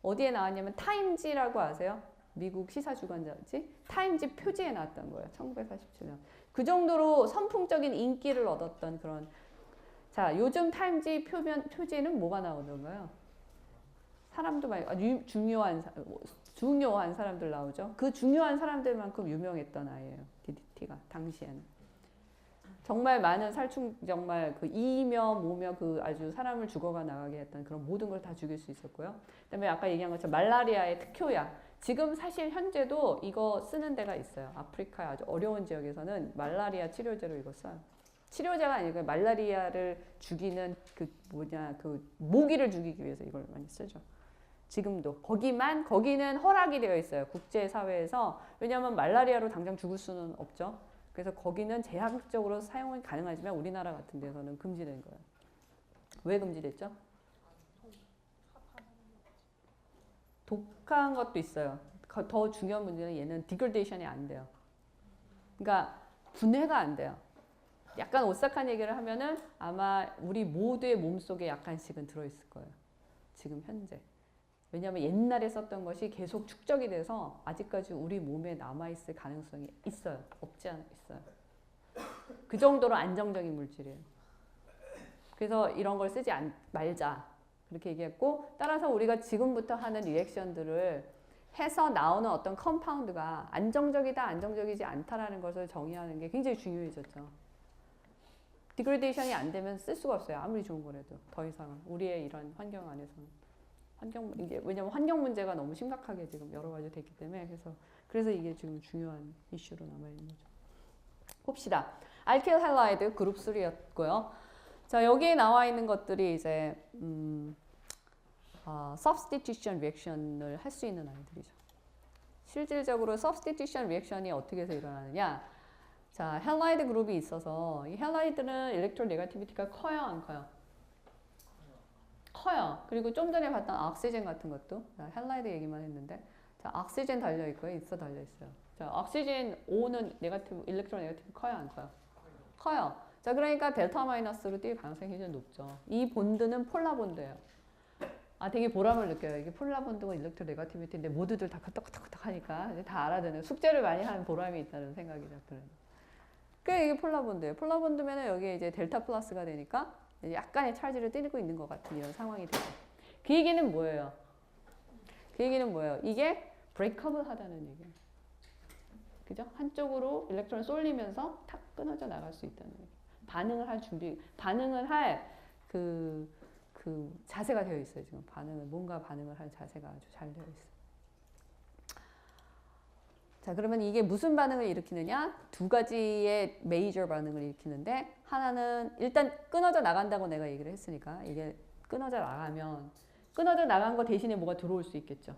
어디에 나왔냐면 타임지라고 아세요? 미국 시사주간 잡지? 타임지 표지에 나왔던 거예요. 1947년. 그 정도로 선풍적인 인기를 얻었던 그런. 자, 요즘 타임지 표지는 뭐가 나오던가요? 사람도 많이, 중요한 사람들 나오죠. 그 중요한 사람들만큼 유명했던 아이예요. DDT가 당시에는. 정말 많은 살충, 정말 그 이며 뭐며 그 아주 사람을 죽어가 나가게 했던 그런 모든 걸 다 죽일 수 있었고요. 그다음에 아까 얘기한 것처럼 말라리아의 특효약. 지금 사실 현재도 이거 쓰는 데가 있어요. 아프리카 아주 어려운 지역에서는 말라리아 치료제로 이거 써요. 치료제가 아니고 말라리아를 죽이는 그 모기를 죽이기 위해서 이걸 많이 쓰죠. 지금도 거기는 허락이 되어 있어요. 국제사회에서. 왜냐하면 말라리아로 당장 죽을 수는 없죠. 그래서 거기는 제한적으로 사용은 가능하지만 우리나라 같은 데서는 금지된 거예요. 왜 금지됐죠? 독한 것도 있어요. 더 중요한 문제는 얘는 디그레이션이 안 돼요. 그러니까 분해가 안 돼요. 약간 오싹한 얘기를 하면은 아마 우리 모두의 몸속에 약간씩은 들어있을 거예요. 지금 현재. 왜냐하면 옛날에 썼던 것이 계속 축적이 돼서 아직까지 우리 몸에 남아있을 가능성이 있어요. 없지 않아 있어요. 그 정도로 안정적인 물질이에요. 그래서 이런 걸 쓰지 말자. 그렇게 얘기했고, 따라서 우리가 지금부터 하는 리액션들을 해서 나오는 어떤 컴파운드가 안정적이다, 안정적이지 않다라는 것을 정의하는 게 굉장히 중요해졌죠. 디그레데이션이 안 되면 쓸 수가 없어요. 아무리 좋은 거라도 더 이상은 우리의 이런 환경 안에서는. 이게 왜냐면 환경 문제가 너무 심각하게 지금 여러 가지 됐기 때문에 그래서 이게 지금 중요한 이슈로 남아 있는 거죠. 봅시다. 알킬 할라이드 그룹 3였고요. 자, 여기에 나와 있는 것들이 이제 substitution reaction을 할 수 있는 아이들이죠. 실질적으로 substitution reaction이 어떻게 해서 일어나느냐? 자, 할라이드 그룹이 있어서 이 할라이드는 일렉트로네가티비티가 커요, 안 커요? 커요. 그리고 좀 전에 봤던 옥시젠 같은 것도 할라이드 얘기만 했는데, 자, 옥시젠 달려 있고요, 있어 달려 있어요. 자, 옥시젠 O는 네가티브, 일렉트론 네가티브 커요, 안 커요? 커요. 자, 그러니까 델타 마이너스로 뛸 가능성이 굉장히 높죠. 이 본드는 폴라 본드예요. 아, 되게 보람을 느껴요. 이게 폴라 본드가 일렉트로 네가티비티인데 모두들 다 끄떡끄떡 하니까 이제 다 알아듣는 숙제를 많이 하는 보람이 있다는 생각이 들어요. 그게 이게 폴라 본드예요. 폴라 본드면은 여기에 이제 델타 플러스가 되니까 약간의 찰지를 띠고 있는 것 같은 이런 상황이 되죠. 그 얘기는 뭐예요? 그 얘기는 뭐예요? 이게 브레이크업을 하다는 얘기예요. 그죠? 한쪽으로 일렉트론을 쏠리면서 탁 끊어져 나갈 수 있다는 얘기예요. 반응을 할 준비, 반응을 할 그 자세가 되어 있어요. 지금 뭔가 반응을 할 자세가 아주 잘 되어 있어요. 자, 그러면 이게 무슨 반응을 일으키느냐? 두 가지의 메이저 반응을 일으키는데, 하나는 일단 끊어져 나간다고 내가 얘기를 했으니까, 이게 끊어져 나간 거 대신에 뭐가 들어올 수 있겠죠.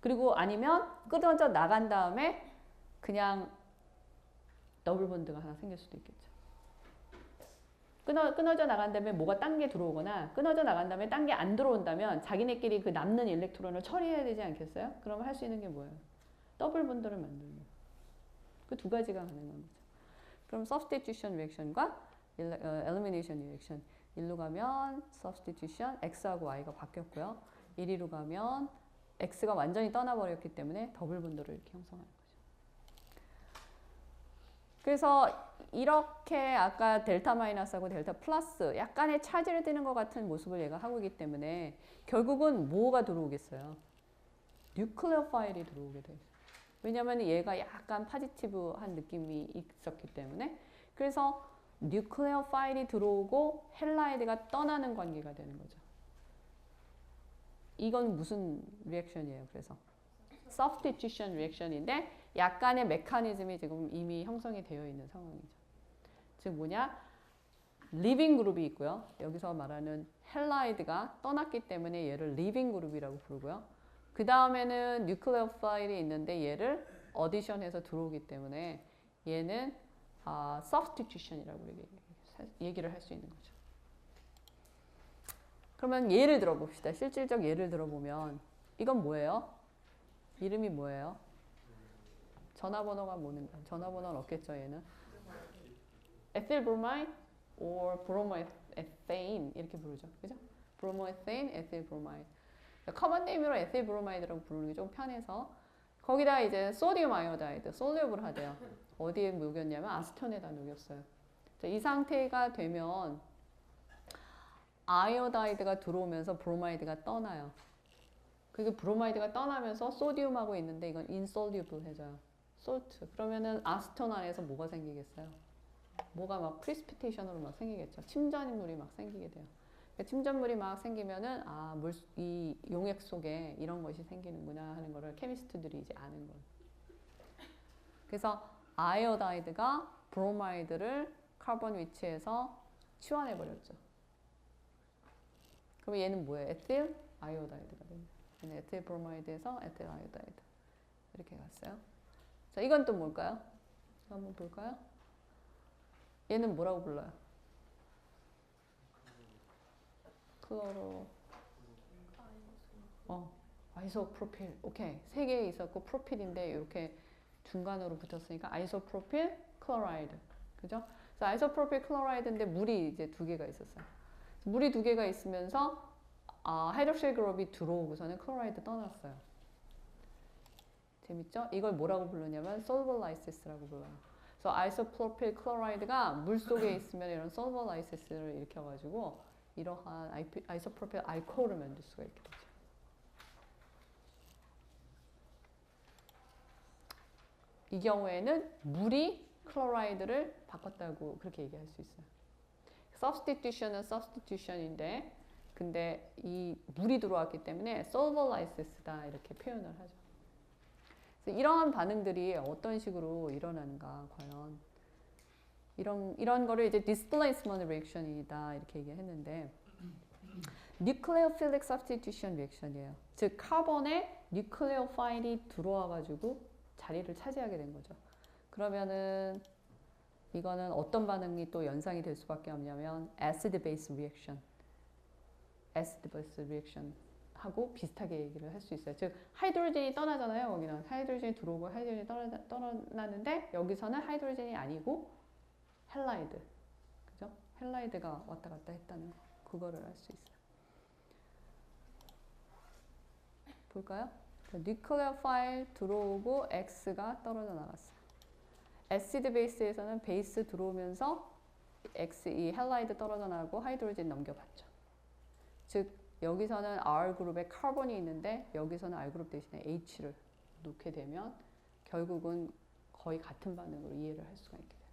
그리고 아니면 끊어져 나간 다음에 그냥 더블 본드가 하나 생길 수도 있겠죠. 끊어져 나간 다음에 뭐가 딴 게 들어오거나, 끊어져 나간 다음에 딴 게 안 들어온다면 자기네끼리 그 남는 일렉트론을 처리해야 되지 않겠어요? 그러면 할 수 있는 게 뭐예요? 더블 본드를 만들는 거예요. 그 두 가지가 가능한 거죠. 그럼 substitution reaction과 elimination reaction. 1로 가면 substitution, x하고 y가 바뀌었고요. 1로 가면 x가 완전히 떠나버렸기 때문에 더블 본드를 이렇게 형성하는 거죠. 그래서 이렇게 아까 델타 마이너스하고 델타 플러스 약간의 차질을 띠는 것 같은 모습을 얘가 하고 있기 때문에 결국은 뭐가 들어오겠어요? 뉴클레어 파일이 들어오게 돼요. 왜냐하면 얘가 약간 파지티브한 느낌이 있었기 때문에. 그래서 뉴클레어 파일이 들어오고 헬라이드가 떠나는 관계가 되는 거죠. 이건 무슨 리액션이에요? 그래서 substitution 리액션인데 약간의 메커니즘이 지금 이미 형성이 되어 있는 상황이죠. 즉 뭐냐? 리빙 그룹이 있고요. 여기서 말하는 헬라이드가 떠났기 때문에 얘를 리빙 그룹이라고 부르고요. 그 다음에는 뉴클레어 파일이 있는데 얘를 어디션해서 들어오기 때문에 얘는 substitution이라고 얘기를 할 수 있는 거죠. 그러면 예를 들어봅시다. 실질적 예를 들어보면 이건 뭐예요? 이름이 뭐예요? 전화번호가 뭐는? 전화번호는 없겠죠, 얘는. 에틸브로마이드 or 브로모에테인 이렇게 부르죠. 그죠? 브로모에테인, 에틸브로마이드. 커먼 네임으로 에틸브로마이드라고 부르는 게 좀 편해서 거기다 이제 소디움 아이오다이드, 솔루블 하대요. 어디에 녹였냐면 아스톤에다 녹였어요. 자, 이 상태가 되면 아이오다이드가 들어오면서 브로마이드가 떠나요. 그게 브로마이드가 떠나면서 소디움하고 있는데 이건 인솔루블 해져요. 솔트. 그러면은 아스톤 안에서 뭐가 생기겠어요? 뭐가 막 프리스피테이션으로 막 생기겠죠. 침전물이 막 생기게 돼요. 침전물이 막 생기면은 이 용액 속에 이런 것이 생기는구나 하는 거를 케미스트들이 이제 아는 거예요. 그래서 아이오다이드가 브로마이드를 카본 위치에서 치환해 버렸죠. 그럼 얘는 뭐예요? 에틸 아이오다이드가 됩니다. 얘는 에틸 브로마이드에서 에틸 아이오다이드 이렇게 갔어요. 자, 이건 또 뭘까요? 한번 볼까요? 얘는 뭐라고 불러요? 클로로 아이소프로필. 오케이. 세 개 있었고 프로필인데 이렇게 중간으로 붙었으니까 아이소프로필 클로라이드. 그죠? 그래서 아이소프로필 클로라이드인데 물이 이제 두 개가 있었어요. 물이 두 개가 있으면서 하이드록실 그룹이 들어오고서는 클로라이드 떠났어요. 재밌죠? 이걸 뭐라고 부르냐면 솔버 라이시스라고 불러요. 그래서 아이소프로필 클로라이드가 물 속에 있으면 이런 솔버 라이시스를 일으켜가지고 이러한 아이소프로필 알코올을 만들 수가 있게 되죠. 이 경우에는 물이 클로라이드를 바꿨다고 그렇게 얘기할 수 있어요. substitution은 substitution인데 근데 이 물이 들어왔기 때문에 solvolysis,다 이렇게 표현을 하죠. 그래서 이러한 반응들이 어떤 식으로 일어나는가 과연 이런 거를 이제 displacement reaction이다 이렇게 얘기했는데 nucleophilic substitution reaction이에요. 즉 카본에 뉴클레오파일이 들어와가지고 자리를 차지하게 된 거죠. 그러면은 이거는 어떤 반응이 또 연상이 될 수밖에 없냐면 acid base reaction, acid base reaction 하고 비슷하게 얘기를 할 수 있어요. 즉 하이드로젠이 떠나잖아요. 거기는 하이드로젠이 들어오고 하이드로젠이 떠나는데 여기서는 하이드로젠이 아니고 헬라이드, 그죠? 헬라이드가 왔다 갔다 했다는 거, 그거를 알 수 있어요. 볼까요? 뉴클레오파일 들어오고 X가 떨어져 나갔어요. 애시드 베이스에서는 베이스 들어오면서 X, 이 헬라이드 떨어져 나가고 하이드로젠 넘겨봤죠. 즉 여기서는 R 그룹에 카본이 있는데 여기서는 R 그룹 대신에 H를 놓게 되면 결국은 거의 같은 반응으로 이해를 할 수가 있게 되는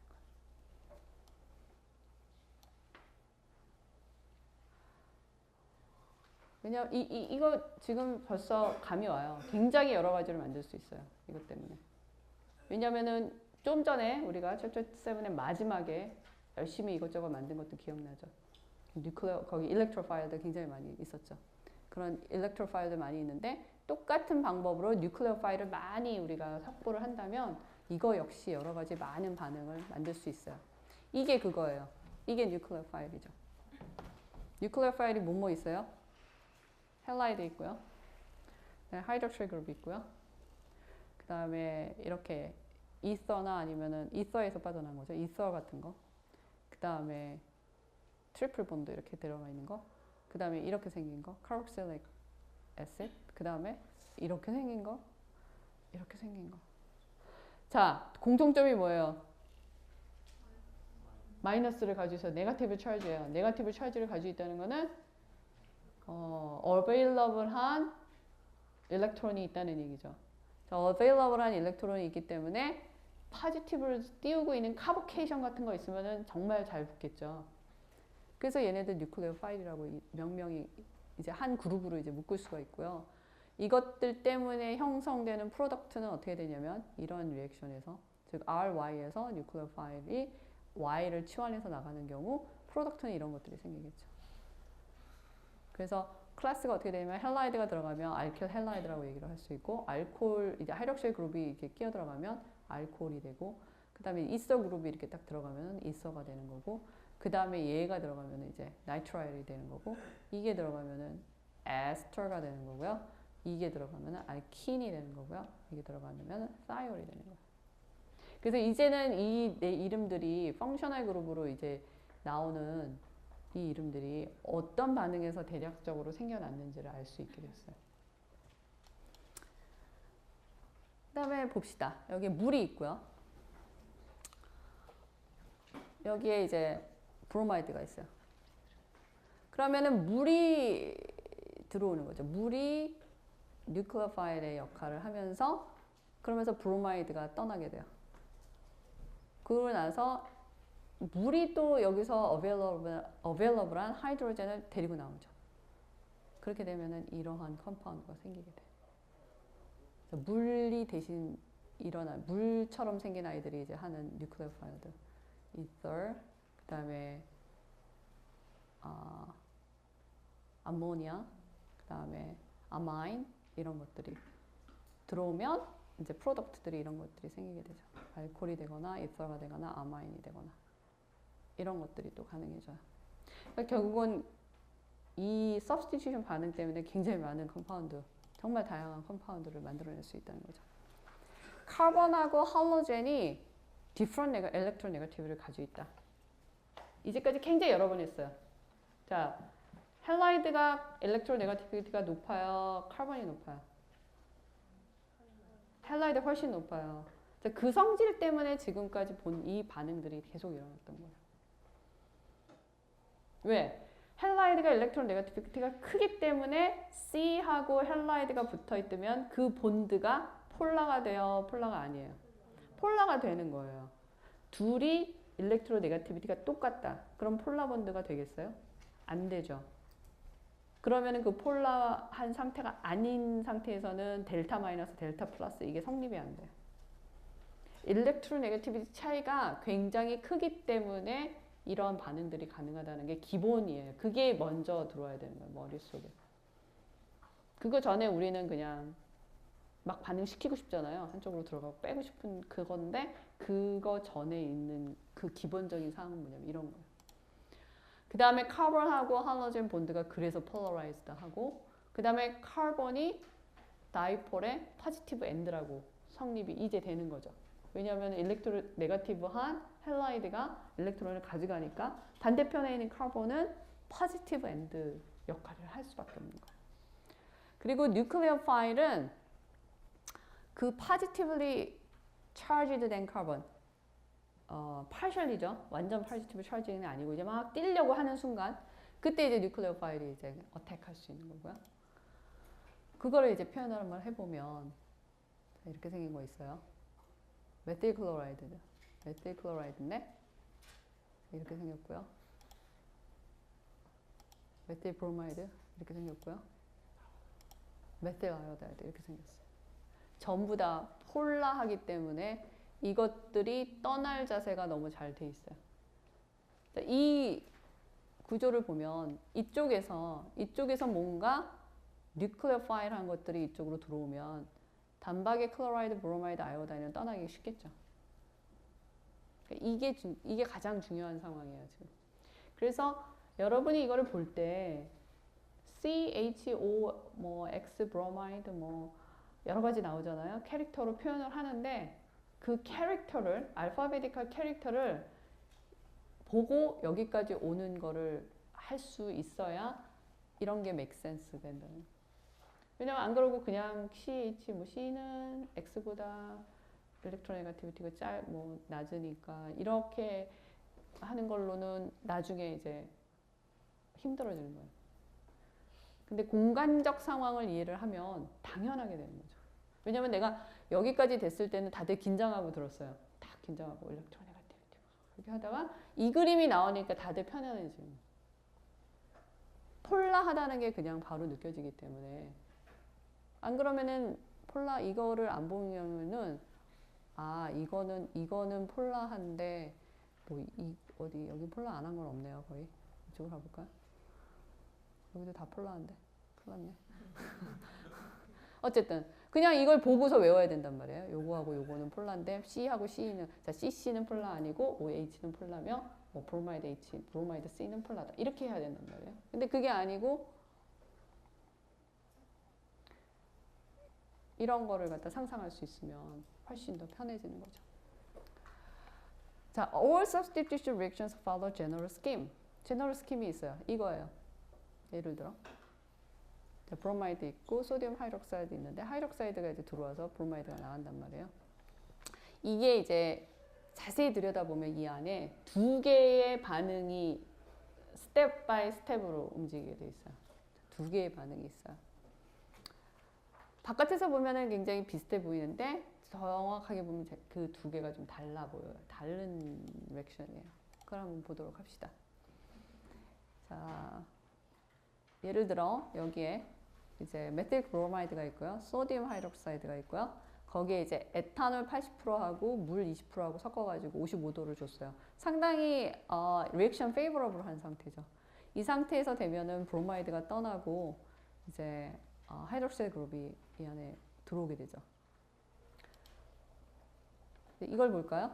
거예요. 왜냐면 이거 지금 벌써 감이 와요. 굉장히 여러 가지를 만들 수 있어요. 이것 때문에. 왜냐면은 좀 전에 우리가 챕터 7의 마지막에 열심히 이것저것 만든 것도 기억나죠. 거기 일렉트로파일도 굉장히 많이 있었죠. 그런 일렉트로파일도 많이 있는데 똑같은 방법으로 뉴클레오파일을 많이 우리가 확보를 한다면 이거 역시 여러 가지 많은 반응을 만들 수 있어요. 이게 그거예요. 이게 뉴클레오파일이죠. 뉴클레오파일이 뭐뭐 있어요? 헬라이드 있고요. 하이드록실 그룹 있고요. 그 다음에 이렇게 이서나 아니면은 이서에서 빠져나온 거죠. 이서 같은 거. 그 다음에 트리플 본드 이렇게 들어가 있는 거. 그 다음에 이렇게 생긴 거. 카르복실릭 애시드. 그 다음에 이렇게 생긴 거. 이렇게 생긴 거. 자, 공통점이 뭐예요? 마이너스를 가지고 있어요. 네거티브 찰지예요. 네거티브 찰지를 가지고 있다는 거는 available한 일렉트론이 있다는 얘기죠. 자, available한 일렉트론이 있기 때문에 포지티브를 띄우고 있는 카보케이션 같은 거 있으면은 정말 잘 붙겠죠. 그래서 얘네들 뉴클레오파일이라고 명명이 이제 한 그룹으로 이제 묶을 수가 있고요. 이것들 때문에 형성되는 프로덕트는 어떻게 되냐면 이런 리액션에서 즉 RY에서 뉴클레오파일이 Y를 치환해서 나가는 경우 프로덕트는 이런 것들이 생기겠죠. 그래서 클래스가 어떻게 되냐면 헬라이드가 들어가면 알킬 헬라이드라고 얘기를 할 수 있고 알코올 이제 하이드록실 그룹이 이렇게 끼어 들어가면 알코올이 되고 그 다음에 이서 그룹이 이렇게 딱 들어가면 이서가 되는 거고 그 다음에 얘가 들어가면 이제 나이트라일이 되는 거고 이게 들어가면은 에스터가 되는 거고요. 이게 들어가면은 알킨이 되는 거고요. 이게 들어가면은 사이올이 되는 거예요. 그래서 이제는 이 네 이름들이 펑셔널 그룹으로 이제 나오는 이 이름들이 어떤 반응에서 대략적으로 생겨났는지를 알 수 있게 됐어요. 그 다음에 봅시다. 여기 물이 있고요. 여기에 이제 브로마이드가 있어요. 그러면은 물이 들어오는 거죠. 물이 뉴클레오파일의 역할을 하면서 그러면서 브로마이드가 떠나게 돼요. 그러고 나서 물이 또 여기서 available한 하이드로젠을 데리고 나오죠. 그렇게 되면은 이러한 컴파운드가 생기게 돼요. 그래서 물이 대신 물처럼 생긴 아이들이 이제 하는 뉴클레오파일들. ether, 그 다음에 암모니아, 그 다음에 아마인 이런 것들이 들어오면 이제 프로덕트들이 이런 것들이 생기게 되죠. 알코올이 되거나 ether가 되거나 아마인이 되거나 이런 것들이 또 가능해져요. 그러니까 결국은 이 substitution 반응 때문에 굉장히 많은 컴파운드, 정말 다양한 컴파운드를 만들어낼 수 있다는 거죠. 카본하고 할로젠이 different electronegativity를 가지고 있다. 이제까지 굉장히 여러 번 했어요. 자, 헬라이드가 electronegativity가 높아요? 카본이 높아요? 헬라이드 훨씬 높아요. 자, 그 성질 때문에 지금까지 본 이 반응들이 계속 일어났던 거예요. 왜? 헬라이드가 일렉트론 네거티비티가 크기 때문에 C하고 헬라이드가 붙어 있으면 그 본드가 폴라가 돼요? 폴라가 아니에요? 폴라가 되는 거예요. 둘이 일렉트론 네거티비티가 똑같다. 그럼 폴라 본드가 되겠어요? 안 되죠. 그러면 그 폴라한 상태가 아닌 상태에서는 델타 마이너스 델타 플러스 이게 성립이 안 돼요. 일렉트론 네거티비티 차이가 굉장히 크기 때문에 이런 반응들이 가능하다는 게 기본이에요. 그게 먼저 들어와야 되는 거예요. 머릿속에. 그거 전에 우리는 그냥 막 반응시키고 싶잖아요. 한쪽으로 들어가고 빼고 싶은 그건데 그거 전에 있는 그 기본적인 사항은 뭐냐면 이런 거예요. 그 다음에 카본하고 할로젠 본드가 그래서 폴라라이즈드 하고 그 다음에 카본이 다이폴의 포지티브 엔드라고 성립이 이제 되는 거죠. 왜냐하면 일렉트론 네거티브한 헬라이드가 일렉트론을 가져가니까 반대편에 있는 카본은 포지티브 엔드 역할을 할 수밖에 없는 거예요. 그리고 뉴클리어 파일은 그 positively charged 된 카본 partially죠. 완전 positive charging은 아니고 이제 막 뛰려고 하는 순간 그때 이제 뉴클리어 파일이 이제 어택할 수 있는 거고요. 그거를 이제 표현을 한번 해보면 이렇게 생긴 거 있어요. 메틸 클로라이드죠. 메틸 클로라이드인데 이렇게 생겼고요. 메틸 브로마이드 이렇게 생겼고요. 메틸 아이오다이드 이렇게 생겼어요. 전부 다 폴라하기 때문에 이것들이 떠날 자세가 너무 잘 돼 있어요. 이 구조를 보면 이쪽에서 뭔가 뉴클리어 파일한 것들이 이쪽으로 들어오면 단박에 클로라이드, 브로마이드, 아이오다이드는 떠나기 쉽겠죠. 이게 가장 중요한 상황이에요, 지금. 그래서 여러분이 이거를 볼 때 CHO, 뭐 X 브로마이드, 뭐 여러 가지 나오잖아요. 캐릭터로 표현을 하는데 그 캐릭터를 알파베티컬 캐릭터를 보고 여기까지 오는 거를 할 수 있어야 이런 게 make sense 된다는. 왜냐면 안 그러고 그냥 CH, 뭐 C는 X보다 일렉트론 네거티비티가 뭐 낮으니까 이렇게 하는 걸로는 나중에 이제 힘들어지는 거예요. 근데 공간적 상황을 이해를 하면 당연하게 되는 거죠. 왜냐면 내가 여기까지 됐을 때는 다들 긴장하고 들었어요. 다 긴장하고 일렉트론 네거티비티 이렇게 하다가 이 그림이 나오니까 다들 편안해지는 거예요. 폴라하다는 게 그냥 바로 느껴지기 때문에 안 그러면은 폴라 이거를 안 보면은 아 이거는 폴라한데 뭐 어디 여기 폴라 안 한 건 없네요. 거의 이쪽으로 가볼까요? 여기도 다 폴라한데 큰일 났네. 어쨌든 그냥 이걸 보고서 외워야 된단 말이에요. 요거하고 요거는 폴라인데 C하고 C는 자 CC는 폴라 아니고 OH는 폴라며 뭐 브로마이드 H, 브로마이드 C는 폴라다. 이렇게 해야 된단 말이에요. 근데 그게 아니고 이런 거를 갖다 상상할 수 있으면 훨씬 더 편해지는 거죠. 자, all substitution reactions follow general scheme. general scheme이 있어요. 이거예요. 예를 들어 자, 브로마이드 있고 소디움 하이드록사이드 있는데 하이드록사이드가 이제 들어와서 브로마이드가 나간단 말이에요. 이게 이제 자세히 들여다보면 이 안에 두 개의 반응이 스텝 바이 스텝으로 움직이게 돼 있어요. 두 개의 반응이 있어요. 바깥에서 보면은 굉장히 비슷해 보이는데 정확하게 보면 그 두 개가 좀 달라 보여요. 다른 리액션이에요. 그걸 한번 보도록 합시다. 자, 예를 들어 여기에 이제 메틸 브로마이드가 있고요. 소디움 하이드록사이드가 있고요. 거기에 이제 에탄올 80%하고 물 20%하고 섞어가지고 55도를 줬어요. 상당히 리액션 페이버러블한 상태죠. 이 상태에서 되면은 브로마이드가 떠나고 이제 하이드록사이드 그룹이 이 안에 들어오게 되죠. 이걸 볼까요?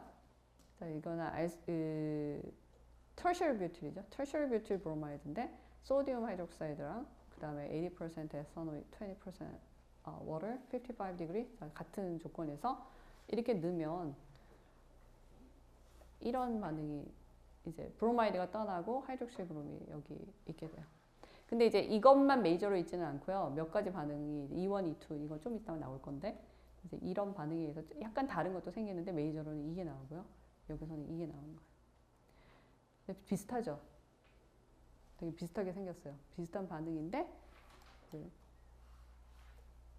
자, 이거는 tertiary butyl이죠. tertiary butyl 브로마이드인데 소디움 하이드록사이드랑 그 다음에 80% 에탄올, 20% water, 55 degree 같은 조건에서 이렇게 넣으면 이런 반응이 이제 브로마이드가 떠나고 하이드록실 그룹이 여기 있게 돼요. 근데 이제 이것만 메이저로 있지는 않고요. 몇 가지 반응이 2원, 2, 이건 좀 이따가 나올 건데 이제 이런 반응에 의해서 약간 다른 것도 생기는데 메이저로는 이게 나오고요. 여기서는 이게 나오는 거예요. 근데 비슷하죠? 되게 비슷하게 생겼어요. 비슷한 반응인데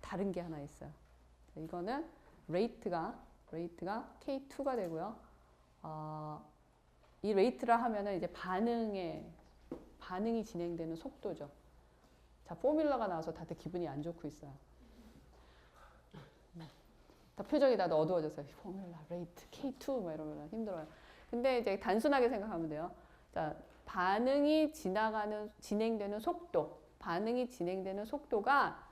다른 게 하나 있어요. 이거는 레이트가 K2가 되고요. 이 레이트라 하면은 이제 반응이 진행되는 속도죠. 자, 포뮬러가 나와서 다들 기분이 안 좋고 있어요. 다 표정이 다들 어두워졌어요. 포뮬러, 레이트, K2 막 이러면 힘들어요. 근데 이제 단순하게 생각하면 돼요. 자, 진행되는 속도, 반응이 진행되는 속도가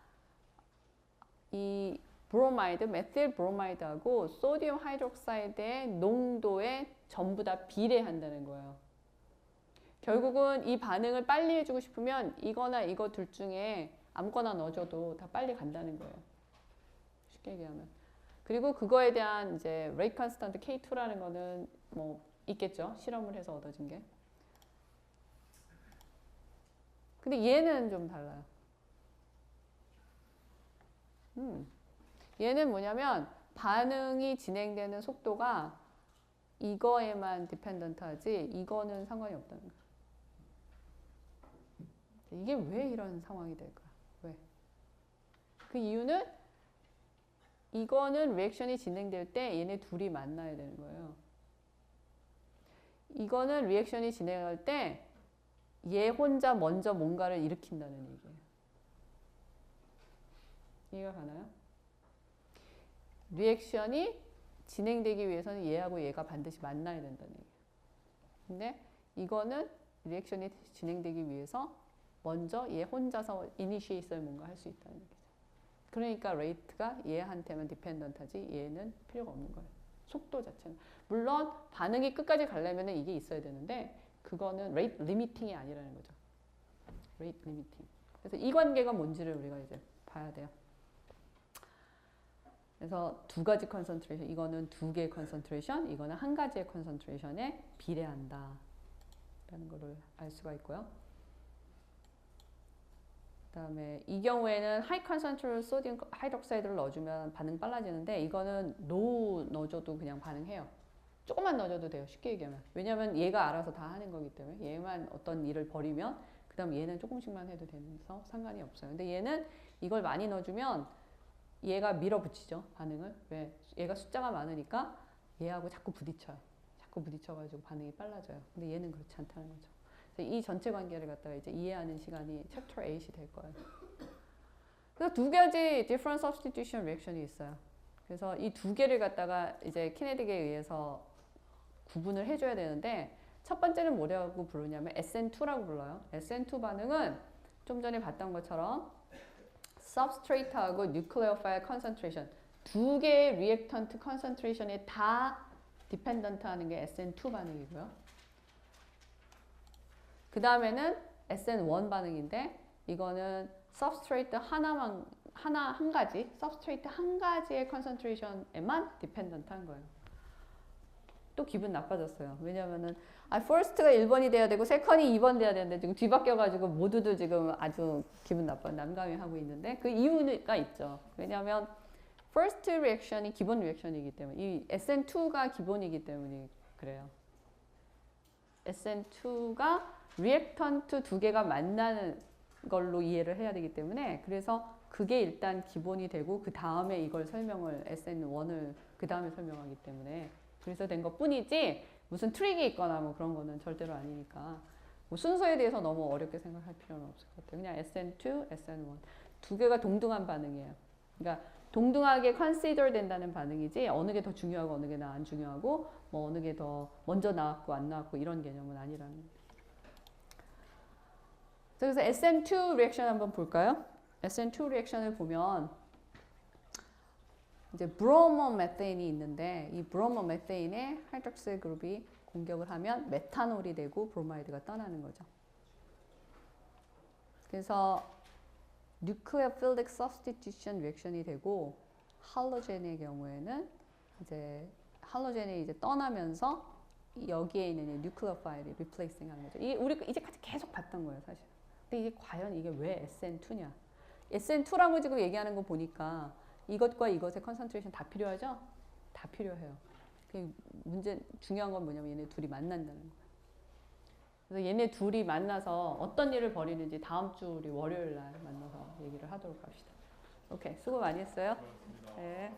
이 브로마이드, 메틸 브로마이드하고 소디움 하이드록사이드의 농도에 전부 다 비례한다는 거예요. 결국은 이 반응을 빨리 해주고 싶으면 이거나 이거 둘 중에 아무거나 넣어줘도 다 빨리 간다는 거예요. 쉽게 얘기하면. 그리고 그거에 대한 이제 레이트 컨스턴트 K2라는 거는 뭐 있겠죠. 실험을 해서 얻어진 게. 근데 얘는 좀 달라요. 얘는 뭐냐면 반응이 진행되는 속도가 이거에만 디펜던트하지 이거는 상관이 없다는 거예요. 이게 왜 이런 상황이 될까? 왜? 그 이유는 이거는 리액션이 진행될 때 얘네 둘이 만나야 되는 거예요. 이거는 리액션이 진행할 때 얘 혼자 먼저 뭔가를 일으킨다는 얘기예요. 이해가 가나요? 리액션이 진행되기 위해서는 얘하고 얘가 반드시 만나야 된다는 얘기예요. 근데 이거는 리액션이 진행되기 위해서 먼저 얘 혼자서 이니시에이션을 뭔가 할 수 있다는 얘기죠. 그러니까 레이트가 얘한테만 디펜던트하지 얘는 필요가 없는 거예요. 속도 자체는. 물론 반응이 끝까지 가려면 이게 있어야 되는데 그거는 레이트 리미팅이 아니라는 거죠. 레이트 리미팅. 그래서 이 관계가 뭔지를 우리가 이제 봐야 돼요. 그래서 두 가지 컨센트레이션, 이거는 두 개의 컨센트레이션, 이거는 한 가지의 컨센트레이션에 비례한다 라는 거를 알 수가 있고요. 그 다음에 이 경우에는 하이 컨센트레이션 소디움 하이드록사이드를 넣어주면 반응 빨라지는데 이거는 노 넣어줘도 그냥 반응해요. 조금만 넣어줘도 돼요. 쉽게 얘기하면. 왜냐하면 얘가 알아서 다 하는 거기 때문에 얘만 어떤 일을 벌이면 그 다음 얘는 조금씩만 해도 되면서 상관이 없어요. 근데 얘는 이걸 많이 넣어주면 얘가 밀어붙이죠. 반응을. 왜? 얘가 숫자가 많으니까 얘하고 자꾸 부딪혀요. 자꾸 부딪혀가지고 반응이 빨라져요. 근데 얘는 그렇지 않다는 거죠. 그래서 이 전체 관계를 갖다가 이제 이해하는 시간이 챕터 8이 될 거예요. 그래서 두 가지 different substitution reaction이 있어요. 그래서 이 두 개를 갖다가 이제 키네틱에 의해서 구분을 해줘야 되는데 첫 번째는 뭐라고 부르냐면 SN2라고 불러요. SN2 반응은 좀 전에 봤던 것처럼 substrate하고 nucleophile concentration 두 개의 reactant concentration에 다 dependent 하는 게 SN2 반응이고요. 그 다음에는 SN1 반응인데 이거는 substrate 한 가지 substrate 한 가지의 concentration에만 dependent 한 거예요. 또 기분 나빠졌어요. 왜냐면은 first가 1번이 돼야 되고 second이 2번 돼야 되는데 지금 뒤바뀌어가지고 모두들 지금 아주 기분 나빠 난감해 하고 있는데 그 이유가 있죠. 왜냐하면 first reaction이 기본 리액션이기 때문에 이 SN2가 기본이기 때문에 그래요. SN2가 리액턴트 두 개가 만나는 걸로 이해를 해야 되기 때문에 그래서 그게 일단 기본이 되고 그 다음에 이걸 설명을 SN1을 그 다음에 설명하기 때문에 그래서 된 것 뿐이지 무슨 트릭이 있거나 뭐 그런 거는 절대로 아니니까 뭐 순서에 대해서 너무 어렵게 생각할 필요는 없을 것 같아요. 그냥 SN2, SN1 두 개가 동등한 반응이에요. 그러니까 동등하게 consider 된다는 반응이지 어느 게 더 중요하고 어느 게 안 중요하고 뭐 어느 게 더 먼저 나왔고 안 나왔고 이런 개념은 아니라는 거예요. 그래서 SN2 리액션 한번 볼까요? SN2 리액션을 보면 이제 브로모메테인이 있는데 이 브로모메테인에 하이드록실 그룹이 공격을 하면 메탄올이 되고 브로마이드가 떠나는 거죠. 그래서 nucleophilic substitution 리액션이 되고 할로젠의 경우에는 이제 할로젠이 이제 떠나면서 여기에 있는 뉴클레오파일이 리플레이싱 하는 거죠. 이 우리 이제까지 계속 봤던 거예요, 사실. 근데 이게 과연 이게 왜 SN2냐? SN2라고 지금 얘기하는 거 보니까 이것과 이것의 컨센트레이션 다 필요하죠? 다 필요해요. 문제 중요한 건 뭐냐면 얘네 둘이 만난다는 거예요. 그래서 얘네 둘이 만나서 어떤 일을 벌이는지 다음 주 우리 월요일 날 만나서 얘기를 하도록 합시다. 오케이, 수고 많이 했어요. 네.